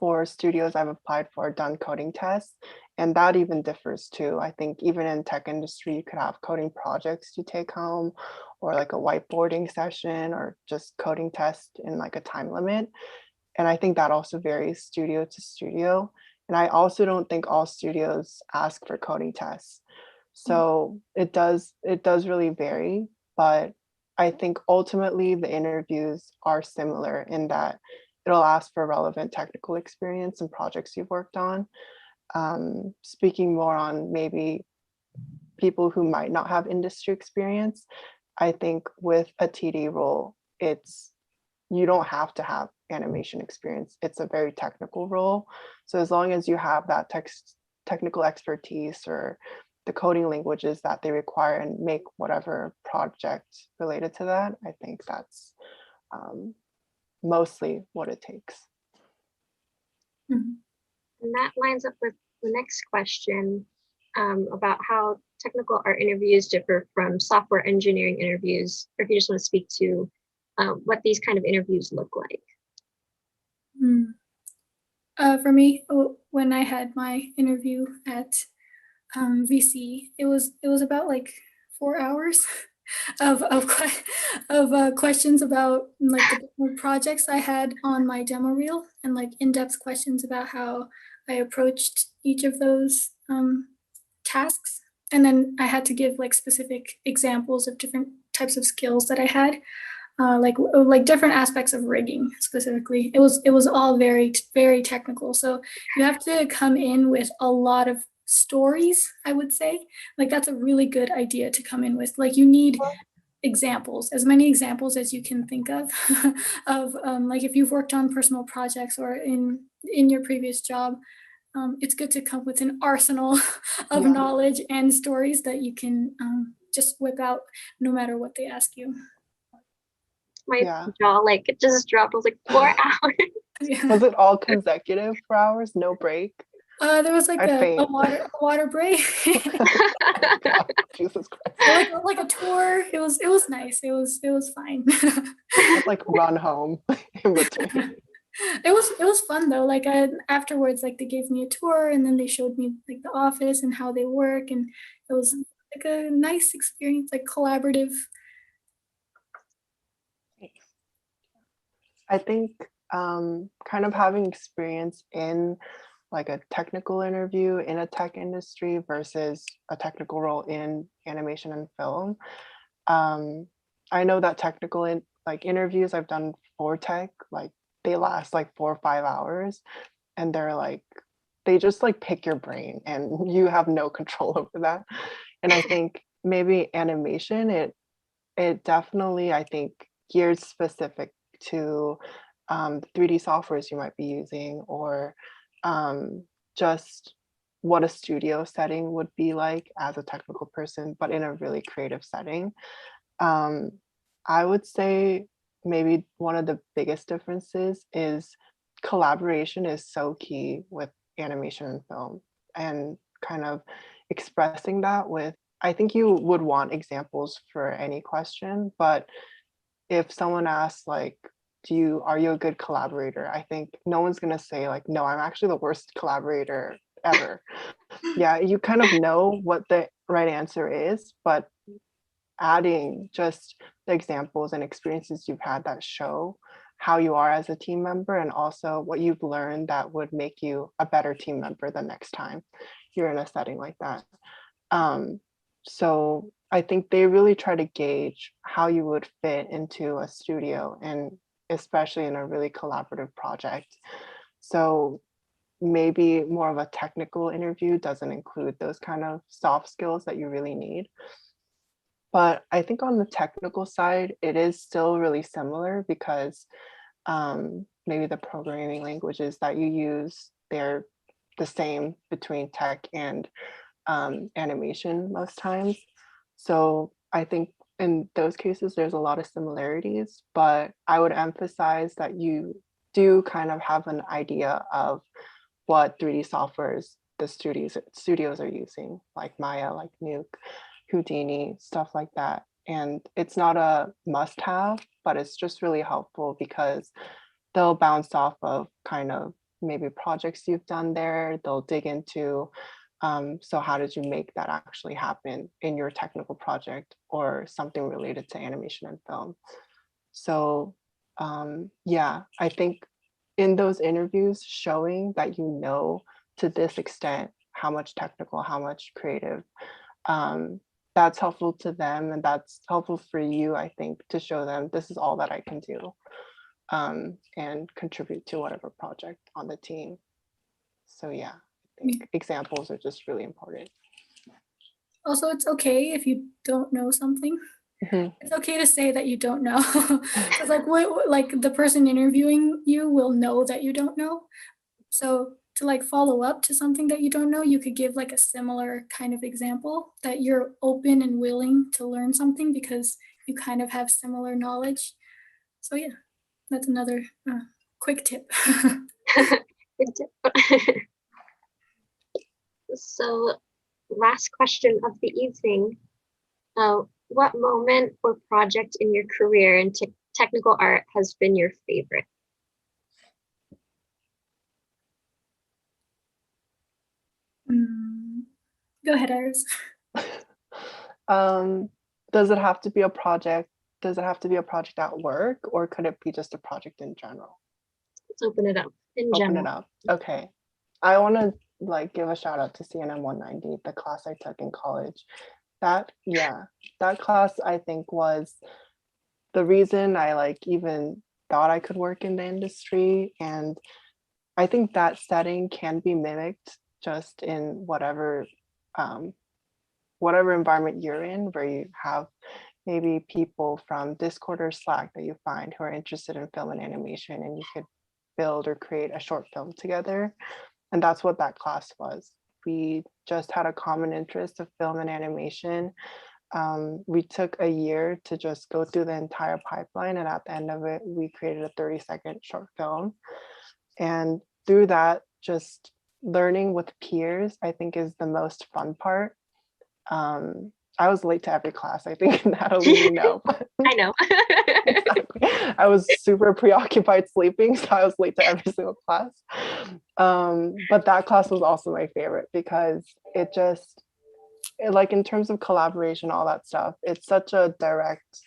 for studios I've applied for, done coding tests, and that even differs too. I think even in tech industry, you could have coding projects to take home, or like a whiteboarding session, or just coding test in like a time limit. And I think that also varies studio to studio. And I also don't think all studios ask for coding tests. So it does really vary, but I think ultimately the interviews are similar in that it'll ask for relevant technical experience and projects you've worked on. Speaking more on maybe people who might not have industry experience, I think with a TD role, you don't have to have animation experience. It's a very technical role. So as long as you have that technical expertise or the coding languages that they require and make whatever project related to that, I think that's mostly what it takes. Mhm. And that lines up with The next question about how technical art interviews differ from software engineering interviews, or if you just want to speak to what these kind of interviews look like. For me, when I had my interview at VC, it was about like 4 hours of questions about like the different projects I had on my demo reel, and like in-depth questions about how I approached each of those tasks. And then I had to give like specific examples of different types of skills that I had, like different aspects of rigging specifically. It was all very technical. So you have to come in with a lot of stories, I would say. Like that's a really good idea to come in with. Like you need examples, as many examples as you can think of, of like if you've worked on personal projects or in your previous job. It's good to come with an arsenal of knowledge and stories that you can just whip out no matter what they ask you. My jaw like it just dropped. I was like 4 hours. Yeah. Was it all consecutive 4 hours, no break? There was like a water break. God, Jesus Christ. like a tour. It was nice. It was fine. I'd like run home in between. It was fun though. Like afterwards, like they gave me a tour and then they showed me like the office and how they work, and it was like a nice experience, like collaborative. I think kind of having experience in like a technical interview in a tech industry versus a technical role in animation and film. I know that technical like interviews I've done for tech, like they last like 4 or 5 hours, and they're like, they just like pick your brain and you have no control over that. And I think maybe animation, it definitely, I think, geared specific to 3D softwares you might be using, or just what a studio setting would be like as a technical person, but in a really creative setting. I would say maybe one of the biggest differences is collaboration is so key with animation and film, and kind of expressing that with, I think you would want examples for any question, but if someone asks like, are you a good collaborator? I think no one's gonna say like, no, I'm actually the worst collaborator ever. Yeah, you kind of know what the right answer is, but adding just the examples and experiences you've had that show how you are as a team member, and also what you've learned that would make you a better team member the next time you're in a setting like that. So I think they really try to gauge how you would fit into a studio, and especially in a really collaborative project. So maybe more of a technical interview doesn't include those kind of soft skills that you really need. But I think on the technical side, it is still really similar, because maybe the programming languages that you use, they're the same between tech and animation most times. So I think in those cases, there's a lot of similarities, but I would emphasize that you do kind of have an idea of what 3D softwares the studios are using, like Maya, like Nuke, Houdini, stuff like that. And it's not a must-have, but it's just really helpful because they'll bounce off of kind of maybe projects you've done there. They'll dig into, so how did you make that actually happen in your technical project, or something related to animation and film. So yeah, I think in those interviews, showing that you know to this extent how much technical, how much creative, that's helpful to them, and that's helpful for you, I think, to show them this is all that I can do, and contribute to whatever project on the team. So yeah, I think examples are just really important. Also, it's okay if you don't know something. It's okay to say that you don't know. Because like the person interviewing you will know that you don't know. So to like follow up to something that you don't know, you could give like a similar kind of example that you're open and willing to learn something because you kind of have similar knowledge. So yeah, that's another quick tip. Good tip. So last question of the evening. What moment or project in your career in technical art has been your favorite? Go ahead, Iris. Does it have to be a project? Does it have to be a project at work, or could it be just a project in general? Let's open it up in Open general. it up. Okay. I want to like give a shout out to CNM 190, the class I took in college. That class I think was the reason I like even thought I could work in the industry. And I think that setting can be mimicked just in whatever environment you're in, where you have maybe people from Discord or Slack that you find who are interested in film and animation, and you could build or create a short film together. And that's what that class was. We just had a common interest of film and animation. We took a year to just go through the entire pipeline, and at the end of it, we created a 30-second short film. And through that, just learning with peers, I think, is the most fun part. I was late to every class, I think, Natalie, you know. I know. Exactly. I was super preoccupied sleeping, so I was late to every single class. But that class was also my favorite because like in terms of collaboration, all that stuff, it's such a direct,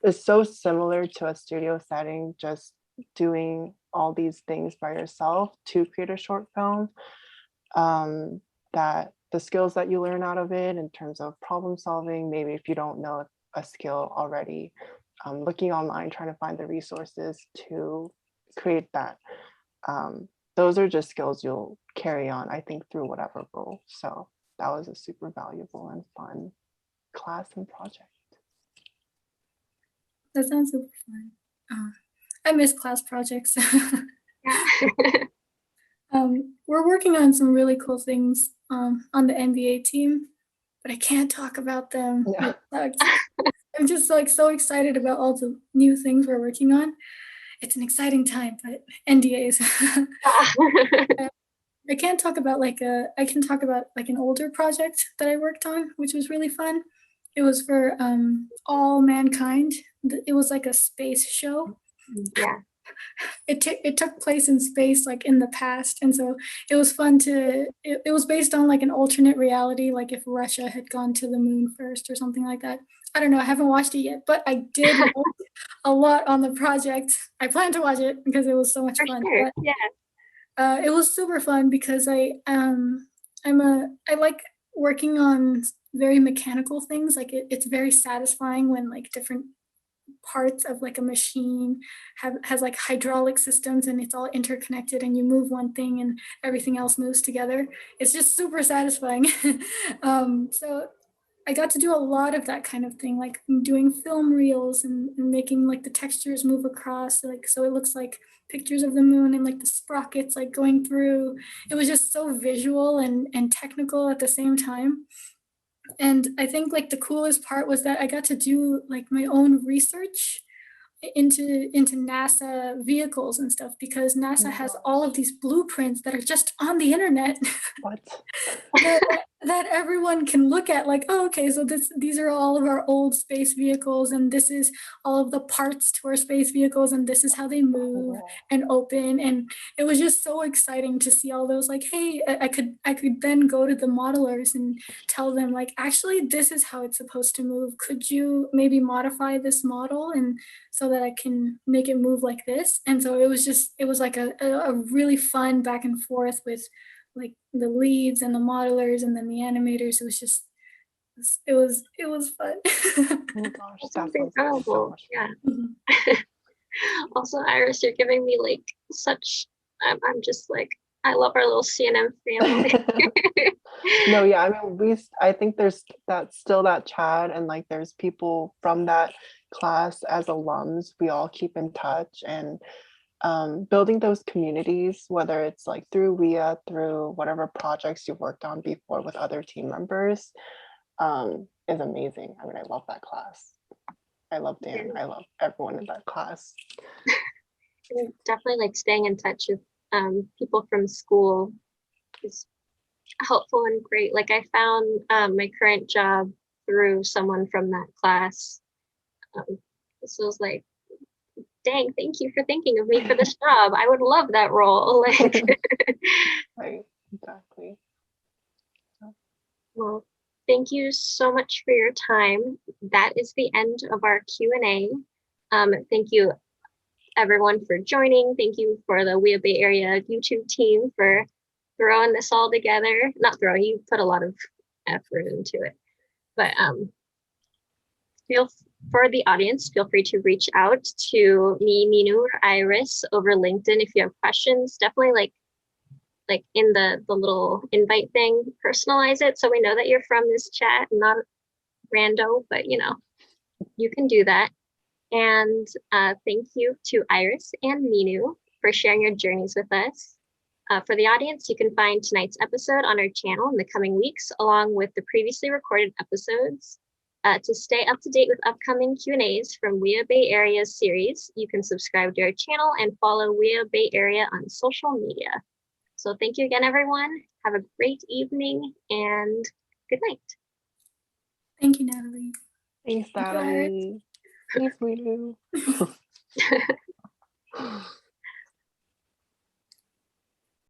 it's so similar to a studio setting, just doing all these things by yourself to create a short film, that the skills that you learn out of it in terms of problem solving, maybe if you don't know a skill already, looking online, trying to find the resources to create that. Those are just skills you'll carry on, I think, through whatever role. So that was a super valuable and fun class and project. That sounds super fun. I miss class projects. We're working on some really cool things on the NBA team, but I can't talk about them. Yeah. I'm just like so excited about all the new things we're working on. It's an exciting time, but NDAs. I can't talk about I can talk about like an older project that I worked on, which was really fun. It was for All Mankind. It was like a space show. Yeah. It took place in space, like in the past, and so it was fun it was based on like an alternate reality, like if Russia had gone to the moon first or something like that. I don't know, I haven't watched it yet, but I did work a lot on the project. I plan to watch it because it was so much For fun. sure. But, Yeah. it was super fun because I like working on very mechanical things. Like it's very satisfying when like different parts of like a machine has like hydraulic systems and it's all interconnected and you move one thing and everything else moves together. It's just super satisfying. So I got to do a lot of that kind of thing, like doing film reels and making like the textures move across, like so it looks like pictures of the moon and like the sprockets like going through. It was just so visual and technical at the same time. And I think like the coolest part was that I got to do like my own research into NASA vehicles and stuff because NASA has all of these blueprints that are just on the internet. What? that everyone can look at, like, oh, okay, so these are all of our old space vehicles, and this is all of the parts to our space vehicles, and this is how they move and open. And it was just so exciting to see all those, like, hey, I could then go to the modelers and tell them, like, actually, this is how it's supposed to move. Could you maybe modify this model and so that I can make it move like this? And so it was like a really fun back and forth with like the leads and the modelers and then the animators. It was just it was fun. Oh my gosh, That that sounds sounds incredible. so much fun. Yeah. Mhm. Also, Iris, you're giving me like such. I'm just like I love our little CNM family. No, yeah, I mean, I think there's still that chat, and like there's people from that class as alums. We all keep in touch, and building those communities, whether it's like through WIA, through whatever projects you've worked on before with other team members, is amazing. I mean, I love that class. I love Dan. I love everyone in that class. And definitely like staying in touch with people from school is helpful and great. Like I found my current job through someone from that class. So I was like, dang, thank you for thinking of me for this job. I would love that role. Like, Right, exactly. well, thank you so much for your time. That is the end of our Q&A. Thank you everyone for joining. Thank you for the We Are Bay Area YouTube team for throwing this all together. Not throwing, you put a lot of effort into it. But for the audience, feel free to reach out to me, Meenu, or Iris over LinkedIn if you have questions. Definitely like in the little invite thing, personalize it so we know that you're from this chat, not rando, but you know, you can do that. And thank you to Iris and Meenu for sharing your journeys with us. For the audience, you can find tonight's episode on our channel in the coming weeks, along with the previously recorded episodes. To stay up to date with upcoming Q&As from We Are Bay Area's series, you can subscribe to our channel and follow We Are Bay Area on social media. So thank you again, everyone. Have a great evening and good night. Thank you, Natalie. Thanks, Thank you, Iris. Natalie. Thanks, Meenu.